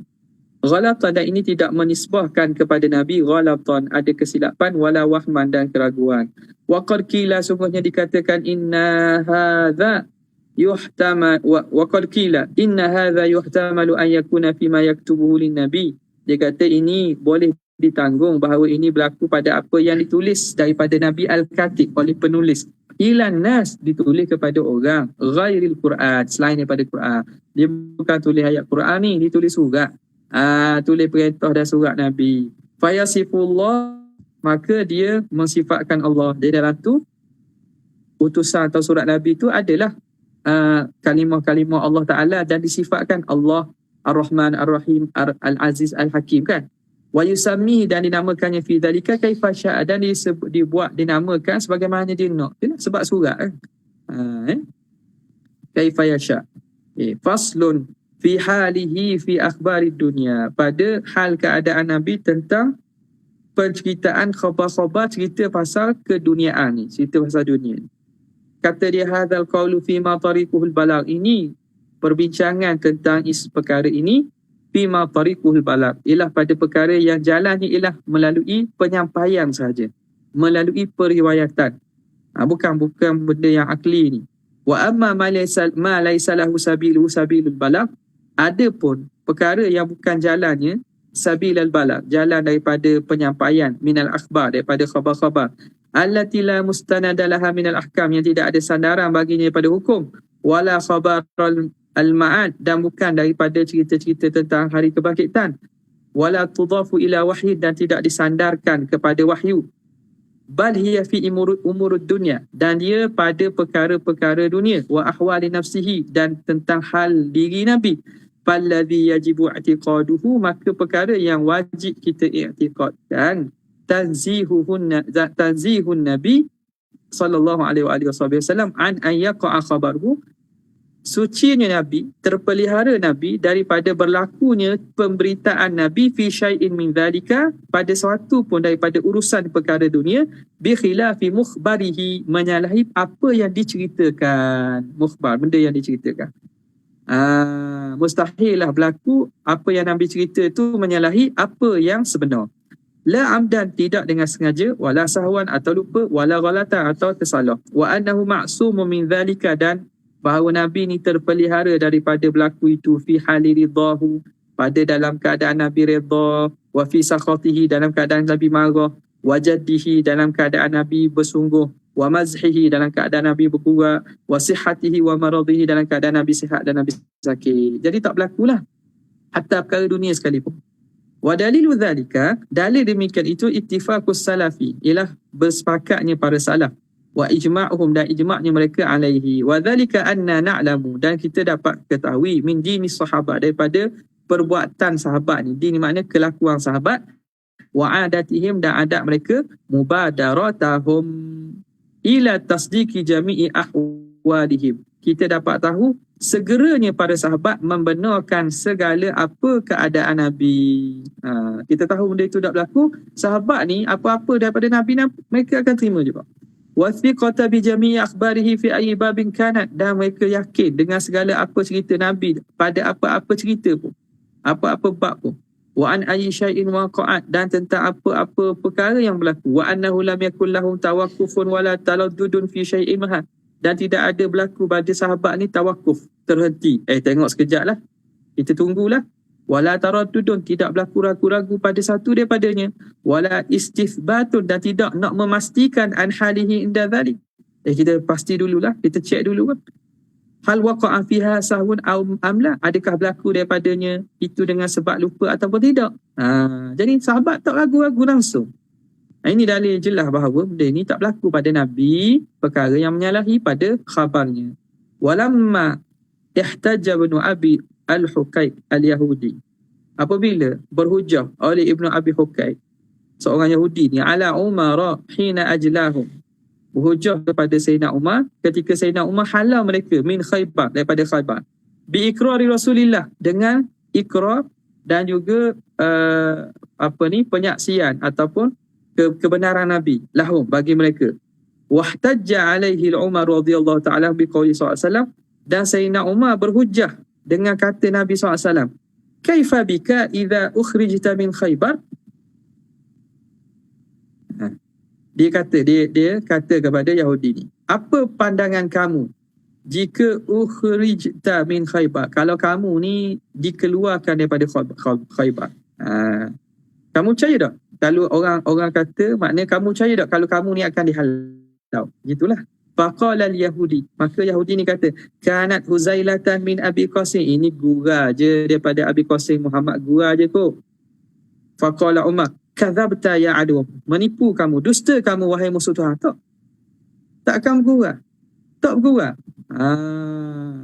ghalatan, dan ini tidak menisbahkan kepada nabi ghalatan, ada kesilapan, wala wahman, dan keraguan. Wa qad qila, sungguhnya dikatakan, inna hadha yuhtamal wa qad qila inna hadha yuhtamalu an yakuna fima yaktubuhu lin nabi. Dia kata ini boleh ditanggung bahawa ini berlaku pada apa yang ditulis daripada Nabi Al-Katib, oleh penulis, ilan nas, ditulis kepada orang, ghairil Quran, selain daripada Quran. Dia bukan tulis ayat Quran ni, ditulis surat, tulis perintah dan surat Nabi. Fayasifullah, maka dia mensifatkan Allah. Di dalam tu utusan atau surat Nabi tu adalah kalimah-kalimah Allah Ta'ala, dan disifatkan Allah Ar-Rahman Ar-Rahim Al-Aziz Al-Hakim kan. Wa yusammihi, dan dinamakannya fi dhalika kaifa syaa, dan dinamakan sebagaimana dia nak. Dia nak sebab surat kan. Kaifa yasha. Faslun fi halihi fi akhbarid dunia, pada hal keadaan Nabi tentang penceritaan khabar-khabar, cerita pasal keduniaan ni, cerita pasal dunia ni. Kata dia hadzal qawlu fi ma tariquhul balagh, ini perbincangan tentang perkara ini, fi ma tariquhul balagh, ialah pada perkara yang jalannya ialah melalui penyampaian sahaja, melalui periwayatan, bukan benda yang akli ni. Wa amma ma laysa lahu sabilul balagh, adapun perkara yang bukan jalannya sabilul balagh, jalan daripada penyampaian, minal akhbar, daripada khabar-khabar, allati la mustanada laha minal ahkam, yang tidak ada sandaran baginya daripada hukum, wala khabar al-ma'ad, dan bukan daripada cerita-cerita tentang hari kebangkitan, wala tudafu ila wahyi, dan tidak disandarkan kepada wahyu, bal hiya fi umurud dunya, dan dia pada perkara-perkara dunia, wa ahwali nafsihi, dan tentang hal diri Nabi. Falladhi yajibu i'tiqaduhu, maka perkara yang wajib kita i'tiqadkan, tanzihun Nabi sallallahu alaihi wasallam an yaqa khabaruhu, sucinya Nabi, terpelihara Nabi daripada berlakunya pemberitaan Nabi fi syai'in min dhalika, pada suatu pun daripada urusan perkara dunia, bi khilafi mukhbarihi, menyalahi apa yang diceritakan. Mukhbar, benda yang diceritakan. Mustahil lah berlaku apa yang Nabi cerita tu menyalahi apa yang sebenar. La amdan, tidak dengan sengaja, wala sahwan, atau lupa, wala ghalatan, atau tersalah. Wa annahu ma'sumun min dhalika, dan bahawa Nabi ni terpelihara daripada berlaku itu, fi hali ridahu, pada dalam keadaan Nabi redha, wa fi sakhatihi, dalam keadaan Nabi marah, wa jaddihi, dalam keadaan Nabi bersungguh, wa mazhihi, dalam keadaan Nabi bergurau, wa sihhatihi wa maradihi, dalam keadaan Nabi sihat dan Nabi sakit. Jadi tak berlakulah hatta perkara dunia sekalipun. Wa dalilu dhalika, dalil demikian itu, ittifaqus salafi, ialah bersepakatnya para salaf, wa ijma'uhum, dan ijma'nya mereka alaihi, wa dhalika anna na'lamu, dan kita dapat ketahui, min dini sahabat, daripada perbuatan sahabat ni. Dini makna kelakuan sahabat, wa adatihim, dan adat mereka, mubadaratahum ila tasdiki jami'i ahwalihim, kita dapat tahu segeranya para sahabat membenarkan segala apa keadaan Nabi. Kita tahu benda itu tak berlaku, sahabat ni apa-apa daripada Nabi, mereka akan terima juga. Wathiqata bi jami'i akhbarihi fi ayyi babin kanat, dan mereka yakin dengan segala apa cerita Nabi pada apa-apa cerita pun, apa-apa bab pun. Wa an ayyi syai'in waqa'at, dan tentang apa-apa perkara yang berlaku. Wa annahu lam yakul lahum tawaqqufun wala taladdudun fi syai'in ma, dan tidak ada berlaku pada sahabat ni tawakuf, terhenti. Tengok sekejap lah, kita tunggulah. Wala taraddudun, tidak berlaku ragu-ragu pada satu daripadanya. Wala istithbatun, dan tidak nak memastikan an halihi inda dhalik. Kita pasti dululah, kita cek dulu kan. hal waqa'a fiha sahwun aw amla, adakah berlaku daripadanya itu dengan sebab lupa ataupun tidak. Jadi sahabat tak ragu-ragu langsung. Ini dalil jelas bahawa benda ini tak berlaku pada Nabi, perkara yang menyalahi pada khabarnya. Walamma ihtajja ibnu Abi al-Hukayb al-Yahudi, apabila berhujah oleh Ibnu Abi Hukayb, seorang Yahudi ni, ala Umar hina ajlahum, berhujah kepada Sayyidina Umar ketika Sayyidina Umar halau mereka min Khaybar, daripada Khaybar, bi ikrari Rasulillah, dengan ikrar dan juga penyaksian ataupun kebenaran Nabi lahum, bagi mereka. Wahtajja alaihi Umar radhiyallahu ta'ala biqauli SAW, dan Sayyidina Umar berhujah dengan kata Nabi SAW, kaifa bika idza ukhrijta min Khaybar. Dia kata kepada Yahudi ni, apa pandangan kamu jika ukhrijta min Khaybar, kalau kamu ni dikeluarkan daripada Khaybar. Kamu percaya tak kalau orang kata, maknanya kamu percaya tak kalau kamu ni akan dihalau? Gitulah. Faqala al-Yahudi, maka Yahudi ni kata, kanat Huzailatan min Abi Qasim, ini gura je daripada Abi Qasim, Muhammad gura je kot. Faqala Umar, kadzabta ya adu, menipu kamu, dusta kamu wahai musuh Tuhan. Tak akan bergura, tak bergura.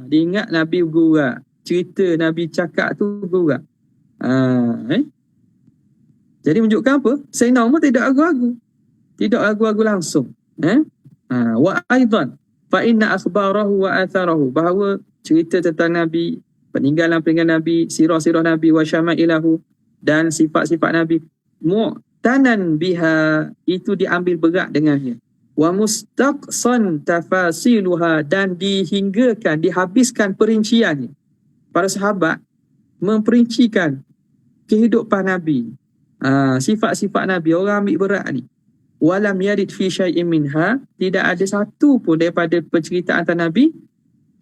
Dia ingat Nabi bergura, cerita Nabi cakap tu bergura. Jadi menunjukkan apa? Sayyidina Umar tidak ragu-ragu, tidak ragu-ragu langsung. Wa aidan fa inna akhbarahu wa atharahu, bahawa cerita tentang Nabi, peninggalan-peninggalan Nabi, sirah-sirah Nabi, wa syama'ilahu, dan sifat-sifat Nabi, mu'tanan biha, itu diambil berat dengannya. Wa mustaqsan tafasiluha, dan dihinggakan, dihabiskan perinciannya. Para sahabat memperincikan kehidupan Nabi, sifat-sifat Nabi, orang ambil berat ni. Walam yarid fi syai'in minha, tidak ada satu pun daripada penceritaan tentang Nabi,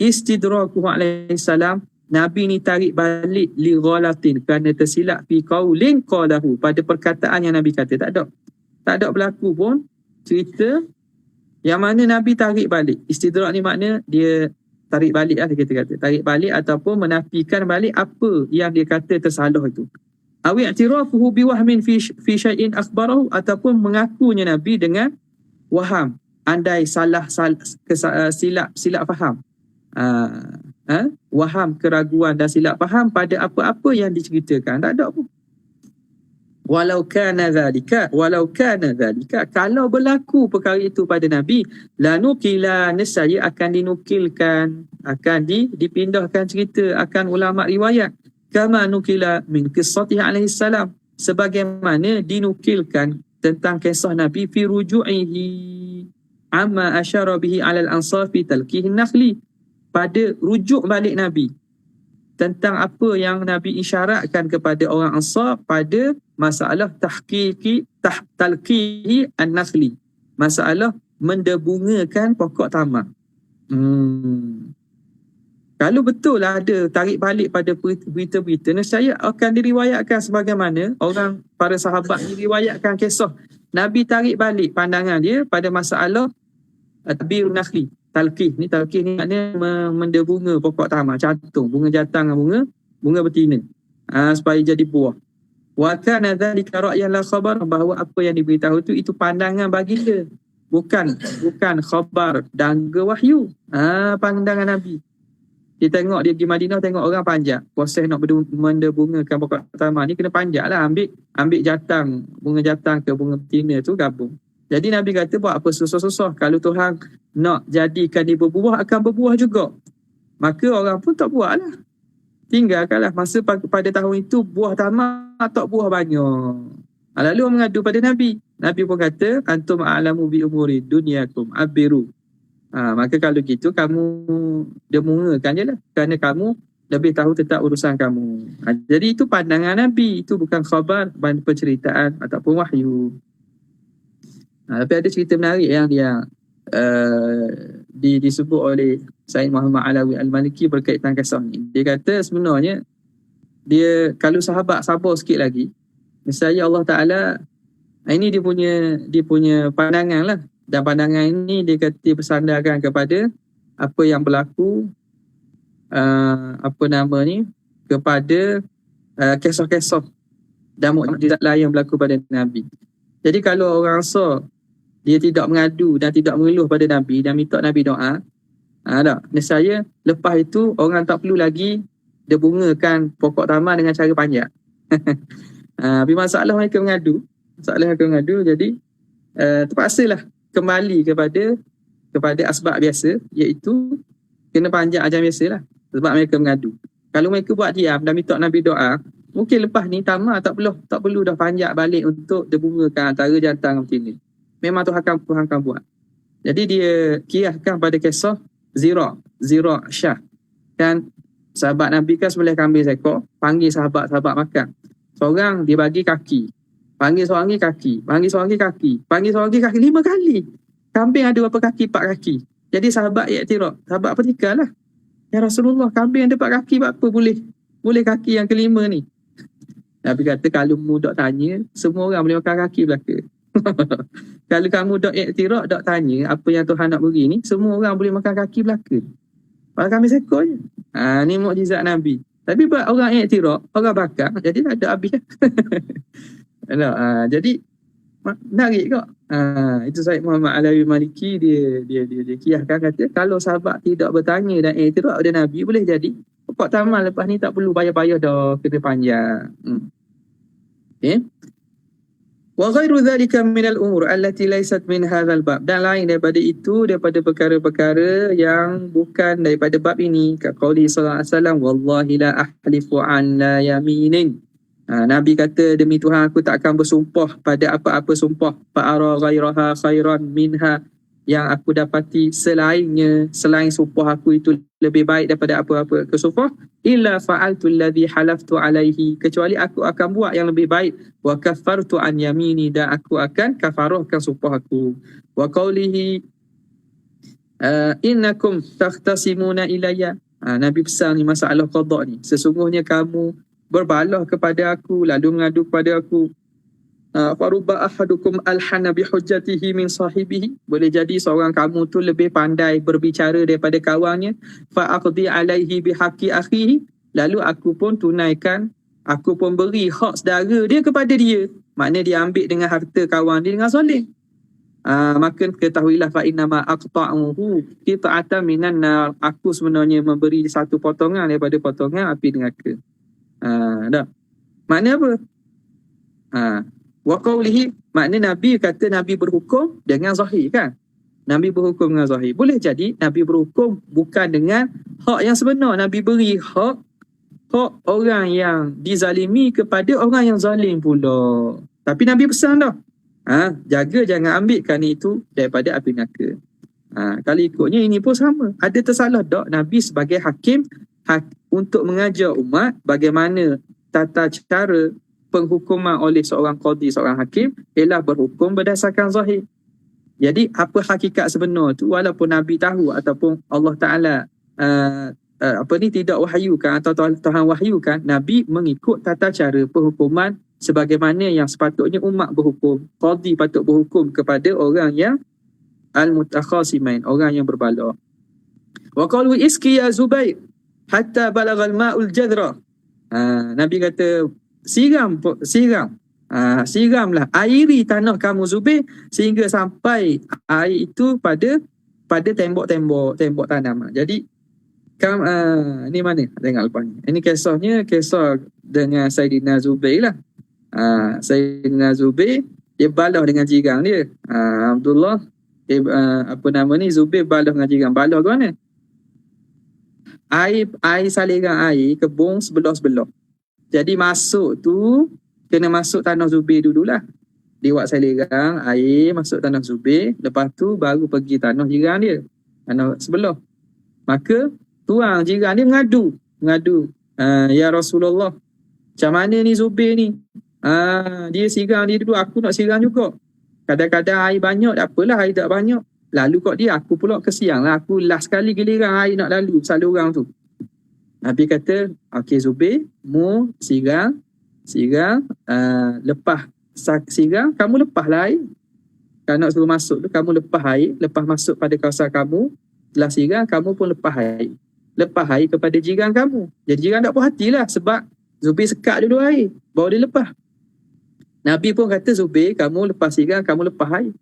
istidrakuhu alaihi salam, Nabi ni tarik balik li ghalatin, kerana tersilap fi qaulin qalahu, pada perkataan yang Nabi kata. Tak ada berlaku pun cerita yang mana Nabi tarik balik. Istidrak ni makna dia tarik balik lah, kita kata tarik balik ataupun menafikan balik apa yang dia kata tersalah itu. Awi i'tirafuhu biwahmin fi syai'in akhbarahu, ataupun mengakunya Nabi dengan waham, andai silap faham. Waham, keraguan dan silap faham pada apa-apa yang diceritakan. Tak ada pun. Walau kana dhalika, kalau berlaku perkara itu pada Nabi, lanukila, nescaya akan dinukilkan, akan dipindahkan cerita, akan ulama riwayat, kama nukila min qissatihi alaihi salam, sebagaimana dinukilkan tentang kisah Nabi fi ruju'ihi amma asyara bihi alal ansar fi talqihin nakhli, pada rujuk balik Nabi tentang apa yang Nabi isyaratkan kepada orang Ansar pada masalah talqihi an-nakhli, masalah mendebungakan pokok tamar. Kalau betul lah ada tarik balik pada berita-berita, nescaya akan diriwayatkan sebagaimana orang, para sahabat diriwayatkan kisah Nabi tarik balik pandangan dia pada masalah tabir nakhli. Talqih ni maknanya mendebunga pokok tamar, cantung, bunga jatang dengan bunga betina, supaya jadi buah. Wa kana dzalika ra'yan la khabar, bahawa apa yang diberitahu itu pandangan baginda, bukan khabar dan wahyu. Pandangan Nabi. Dia tengok, dia pergi Madinah, tengok orang panjat, proses nak mendebungakan pokok tamar ni kena panjat lah, ambil jatang, bunga jatang ke bunga betina tu gabung. Jadi Nabi kata, buat apa susah-susah, kalau Tuhan nak jadikan dia berbuah, akan berbuah juga. Maka orang pun tak buat lah, tinggalkanlah. Masa pada tahun itu buah tamar tak buah banyak. Lalu orang mengadu pada Nabi. Nabi pun kata, antum a'lamu bi umuri dunyakum abiru. Maka kalau gitu kamu demungakan je lah, kerana kamu lebih tahu tentang urusan kamu. Jadi itu pandangan Nabi, itu bukan khabar, penceritaan ataupun wahyu. Tapi ada cerita menarik yang dia disebut oleh Said Muhammad Alawi Al-Maliki berkaitan kisah ni. Dia kata sebenarnya dia, kalau sahabat sabar sikit lagi, misalnya Allah Ta'ala, ini dia punya pandangan lah. Dan pandangan ini dia kata bersandarkan kepada apa yang berlaku kepada kisah-kisah dan mukjizat lain yang berlaku pada Nabi. Jadi kalau orang Ansar dia tidak mengadu dan tidak mengeluh pada Nabi dan minta Nabi doa, nescaya lepas itu orang tak perlu lagi dia bungakan pokok taman dengan cara panjat. Tapi masalah mereka mengadu, jadi terpaksalah kembali kepada asbab biasa, iaitu kena panjat ajar biasalah sebab mereka mengadu. Kalau mereka buat diam dan minta Nabi doa, mungkin lepas ni tamat tak perlu dah panjat balik untuk dibungakan antara jantan macam ni. Memang Tuhan akan buat. Jadi dia kiaskan pada kisah Zira' Syah. Kan sahabat Nabi kan sembelih kambing seekor, panggil sahabat-sahabat makan. Seorang dia bagi kaki, panggil seorang lagi kaki, panggil seorang lagi kaki, panggil seorang lagi kaki, 5 kali. Kambing ada berapa kaki? 4 kaki. Jadi sahabat iktiraf, sahabat pertikailah. Ya Rasulullah, kambing ada 4 kaki, apa boleh kaki yang kelima ni? Nabi kata, kalau mu dok tanya, semua orang boleh makan kaki belaka. Kalau kamu dok iktiraf, dok tanya apa yang Tuhan nak beri ni, semua orang boleh makan kaki belaka. Kalau kami sekor je. Ni mukjizat Nabi. Tapi buat orang iktiraf, orang bakar, jadi tak ada habis. Jadi menarik kok. Itu Syed Muhammad Alawi Maliki dia kiaskan, kata kalau sahabat tidak bertanya dan iktiraf pada Nabi, boleh jadi pokok taman lepas ni tak perlu payah-payah dah kena panjang. Okay. Wa ghairu dhalika minal umur allati laysat min hadzal bab, dan lain daripada itu, daripada perkara-perkara yang bukan daripada bab ini. Ka qauli sallallahu alaihi wasallam, wallahi la ahlifu an la yaminin. Nabi kata, demi Tuhan aku tak akan bersumpah pada apa-apa sumpah fa'ara ghairaha khairan minha, yang aku dapati selain sumpah aku itu lebih baik daripada apa-apa kesumpah, illa fa'altu alladhi halaftu alaihi, kecuali aku akan buat yang lebih baik, wa kaffartu an yamini, dan aku akan kafarahkan sumpah aku. Wa qawlihi innakum takhtasimuna ilayya, Nabi pesan ni masalah qada ni, sesungguhnya kamu berbalah kepada aku, lalu mengadu kepada aku. Faruba ahadukum alhana bihujjatihi min sahibihi, boleh jadi seorang kamu tu lebih pandai berbicara daripada kawannya. Fa aqdi alaihi bihaqqi akhihi, lalu aku pun beri hak saudara dia kepada dia, maknanya dia ambil dengan harta kawan dia dengan zalim. Maka ketahuilah fa innama aqta'uhu qita'atan minan nar, aku sebenarnya memberi satu potongan daripada potongan api neraka. Makna apa? Wa qawlihi, makna Nabi kata Nabi berhukum dengan zahir kan? Nabi berhukum dengan zahir. Boleh jadi Nabi berhukum bukan dengan hak yang sebenar. Nabi beri hak orang yang dizalimi kepada orang yang zalim pula. Tapi Nabi pesan dah, jaga jangan ambilkan itu daripada api neraka. Kalau ikutnya ini pun sama. Ada tersalah tak Nabi sebagai hakim untuk mengajar umat bagaimana tata cara penghukuman oleh seorang qadi, seorang hakim, ialah berhukum berdasarkan zahir. Jadi apa hakikat sebenar tu, walaupun Nabi tahu ataupun Allah Ta'ala tidak wahyukan atau Tuhan wahyukan, Nabi mengikut tata cara penghukuman sebagaimana yang sepatutnya umat berhukum. Qadi patut berhukum kepada orang yang al-mutakhasimain, orang yang berbalah. Wa qalu iski ya Zubair hatta balagal ma'ul jadra. Nabi kata, siramlah, airi tanah kamu Zubair sehingga sampai air itu pada tembok tanam. Jadi ni mana tengok lepas ni. Ini kisah dengan Sayyidina Zubair lah. Sayyidina Zubair dia balah dengan jirang dia. Abdullah Zubair balah dengan jirang. Balah ke mana? Air saliran air kebun sebelah-sebelah. Jadi masuk tu kena masuk tanah Zubair dululah. Dia buat saliran air masuk tanah Zubair, lepas tu baru pergi tanah jiran dia, tanah sebelah. Maka tuang jiran dia mengadu, ya Rasulullah, macam mana ni Zubair ni? Dia siram dia dulu, aku nak siram juga. Kadang-kadang air banyak, tak apalah, air tak banyak. Lalu kok dia, aku pula kesiang lah, aku last kali giliran air nak lalu saluran tu. Nabi kata, okey Zubair, mu siram, lepas siram, kamu lepaslah air. Kalau nak suruh masuk tu, kamu lepas air, lepas masuk pada kawasan kamu, setelah siram, kamu pun lepas air. lepas air kepada jiran kamu. Jadi jiran tak puas hatilah sebab Zubair sekat dulu air, baru dia lepas. Nabi pun kata, Zubair, kamu lepas jiran, kamu lepas air.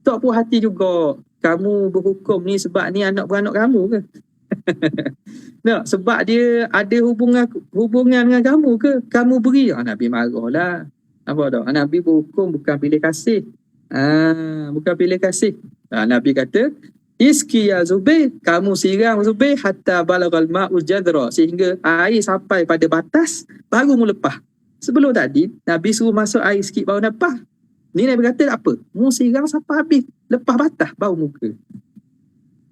Tak puas hati juga. Kamu berhukum ni sebab ni anak beranak kamu ke? No, sebab dia ada hubungan dengan kamu ke? Kamu beri. Nabi marah lah. Apa dah? Nabi berhukum bukan pilih kasih. Bukan pilih kasih. Nabi kata, Iski ya Zubair, kamu siram Zubair hatta balagal ma'ul jadra, sehingga air sampai pada batas baru mu lepas. Sebelum tadi Nabi suruh masuk air sikit baru lepas. Ni Nabi kata tak apa, mu siram sampai habis, lepas batas baru muka.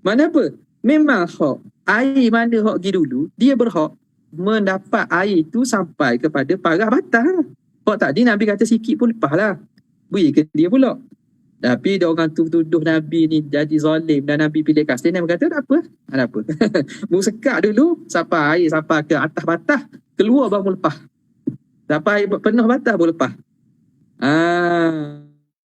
Mana apa? Memang hak air mana hak pergi dulu, dia berhak mendapat air itu sampai kepada parah batas. Hak tadi Nabi kata sikit pun lepas lah, beri ke dia pula. Tapi dia orang tu tuduh Nabi ni jadi zalim dan Nabi pilih kasih. Nabi kata tak apa. Tak apa. Mu sekat dulu sampai air sampai ke atas batas, keluar baru lepas. Sampai air penuh batas baru lepas.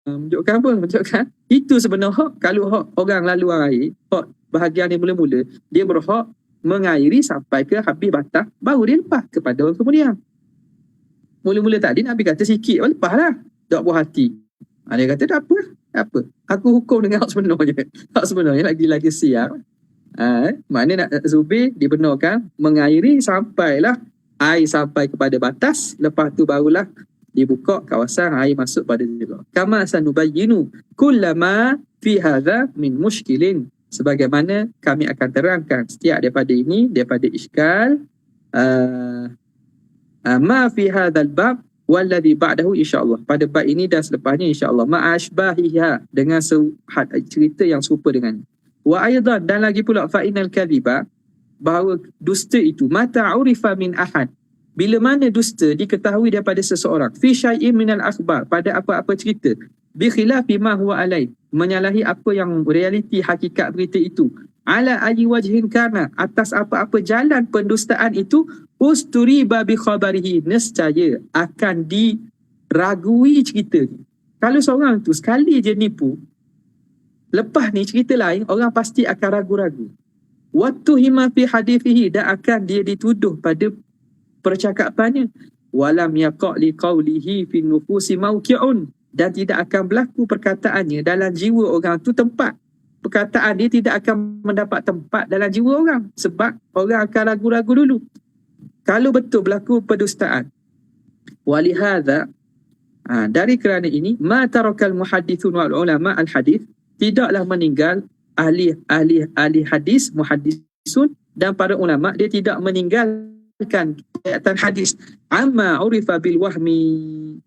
Menunjukkan apa? Menunjukkan itu sebenarnya kalau hak orang lalu air, hak bahagian ni mula-mula, dia berhak mengairi sampai ke habis batas baru dia lepas kepada orang kemudian. Mula-mula tadi Nabi kata sikit lepas lah. Tak buat hati. Dia kata tak apa. Apa? Aku hukum dengan hak sebenarnya. Hak sebenarnya lagi siap. Maknanya Zubair dibenarkan mengairi sampailah air sampai kepada batas. Lepas tu barulah dibuka kawasan air masuk pada dia. Kama sanubayyinu kullama fi hadha min mushkilin. Sebagaimana kami akan terangkan setiap daripada ini, daripada iskal ma fi hadzal bab walladhi ba'dahu insya-Allah. Pada bab ini dan selepasnya insya-Allah, ma'ashbahiha, dengan cerita yang serupa dengan. Wa aidan, dan lagi pula fa innal kadhiba, bahawa dusta itu mata urifa min ahad, bila mana dusta diketahui daripada seseorang, fi syai'in minal akhbar, pada apa-apa cerita, bi khilafi ma huwa alai, menyalahi apa yang realiti hakikat berita itu, ala ayyi wajhin kana, atas apa-apa jalan pendustaan itu, usturiba bi khabarihi, nescaya akan diragui cerita. Kalau seorang tu sekali je nipu, lepas ni cerita lain, orang pasti akan ragu-ragu. Wattuhima fi hadithihi, dan akan dia dituduh pada percakapannya. Walam yaqa' li qawlihi fi nufusi mawqi'un, dan tidak akan berlaku perkataannya dalam jiwa orang tu tempat. Perkataan dia tidak akan mendapat tempat dalam jiwa orang, sebab orang akan ragu-ragu dulu. Kalau betul berlaku pendustaan. Walihadza, dari kerana ini, ma tarakal muhaddithun wal ulama al hadith, tidaklah meninggal ahli hadis, muhaddisun dan para ulama, dia tidak meninggalkan ayatan hadis amma urifa bil wahmi,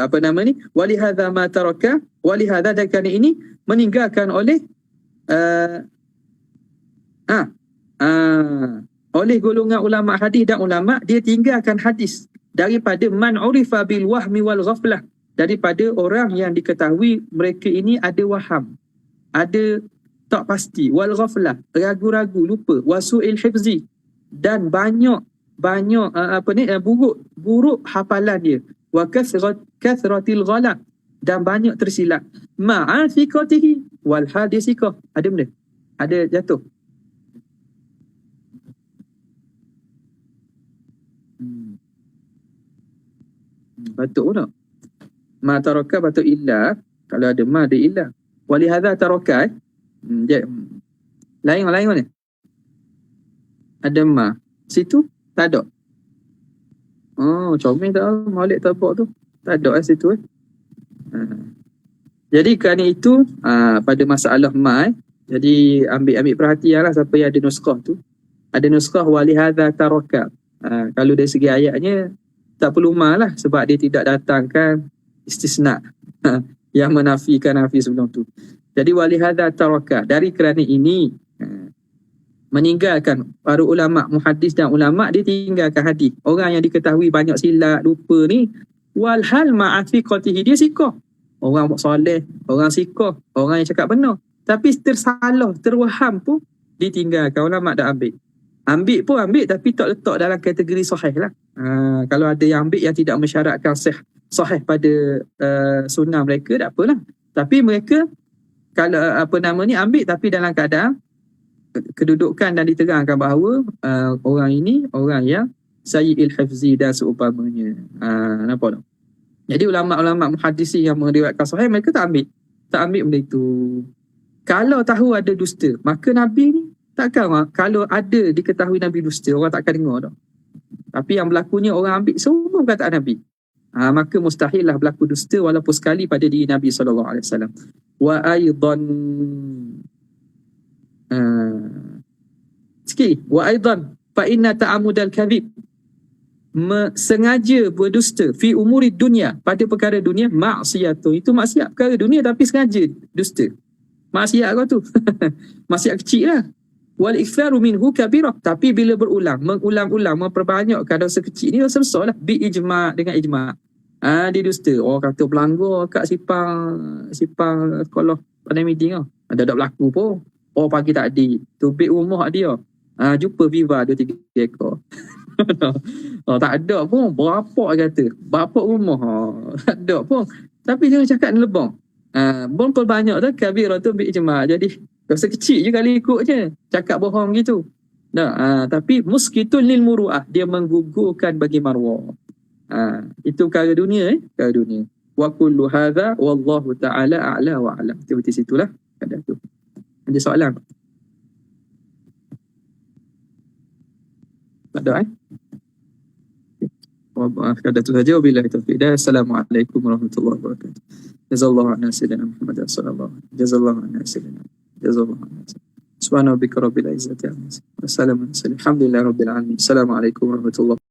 apa nama ni, walihadza ma taraka, walihadza, dan kerana ini meninggalkan oleh oleh golongan ulama hadis dan ulama, dia tinggalkan hadis daripada man urifa bil wahmi wal ghaflah, daripada orang yang diketahui mereka ini ada waham, ada tak pasti, wal ghaflah, ragu-ragu, lupa, wasu'il hifzi, dan banyak buruk hafalan dia, wa kathratil ghalat, dan banyak tersilap, ma'a thiqatihi wal hadisika. Ada benda? Ada jatuh? Batuk pun tak? Ma taraka batuk illa, kalau ada ma ada illa. Walihadza taraka, lain mana? Ada ma. Situ tak ada. Comel tak Malik tabak tu. Tak ada situ. Jadi kerana itu, pada masalah ma, jadi ambil perhatianlah siapa yang ada nuskah tu. Ada nuskah walihadza taraka. Kalau dari segi ayatnya tak perlu ma lah, sebab dia tidak datangkan istisna yang menafikan nafi sebelum tu. Jadi walihadza taraka, dari kerana ini meninggalkan para ulama muhaddis dan ulama, dia tinggalkan hadis. Orang yang diketahui banyak silap, lupa ni, walhal ma'afiqatihi, dia siqah, orang soleh, orang siqah, orang yang cakap benar, tapi tersalah, terwaham pun ditinggalkan, ulama dah ambil pun tapi tak letak dalam kategori sahih lah. Kalau ada yang ambil yang tidak mensyaratkan sahih pada sunnah mereka, tak apalah. Tapi mereka kalau apa nama ni ambil tapi dalam keadaan kedudukan dan diterangkan bahawa orang ini orang yang sayyi'il hifzi dan seumpamanya. Nampak tak? Jadi ulama-ulama muhaddisi yang meriwayatkan sahih, mereka tak ambil benda itu. Kalau tahu ada dusta, maka Nabi ni takkan kalau ada diketahui Nabi dusta, orang takkan dengar dah. Tapi yang berlakunya orang ambil semua perkataan Nabi. Maka mustahillah berlaku dusta walaupun sekali pada diri Nabi SAW. Wa aidan sikit. Wa aidan fa inna ta'amudal kadhib, sengaja berdusta fi umuri dunia, pada perkara dunia, maksiatun, itu maksiat perkara dunia tapi sengaja dusta. Maksiat kau tu. Maksiat kecil lah. Wal iktharu minhu kabirah, tapi bila mengulang-ulang memperbanyakkan dosa kecil ni dosa besar lah. Bi ijma', dengan ijma'. Dia dusta. Orang kata pelanggar kat simpang sekolah pandai meeting lah. Ada berlaku pun. Pagi tadi tubik rumah dia. Jumpa Viva 2-3 ekor. Tak ada pun. Berapa kata. Berapa rumah. Tak ada pun. Tapi jangan cakap lebang. Bon perbanyak tu kabirah tu bi ijma'. Jadi dosa kecil je kali ikut je. Cakap bohong gitu. Tapi muskitun lil muru'ah, dia menggugurkan bagi marwah. Itu perkara dunia. Perkara dunia. Wa kullu hadha wallahu ta'ala a'la wa a'lam. Seperti situlah kadang tu. Ada soalan? Tak ada Kadang tu saja. Wabillahi taufiq. Assalamualaikum warahmatullahi wabarakatuh. Jazallahu anna sayyidina Muhammad sallallahu alaihi wasallam. Jazallahu anna sayyidina. Jazallahu anna. Subhana rabbika rabbil izzati amma yasifun. Wassalamu alaikum. Alhamdulillahi rabbil alamin. Assalamualaikum warahmatullahi wabarakatuh.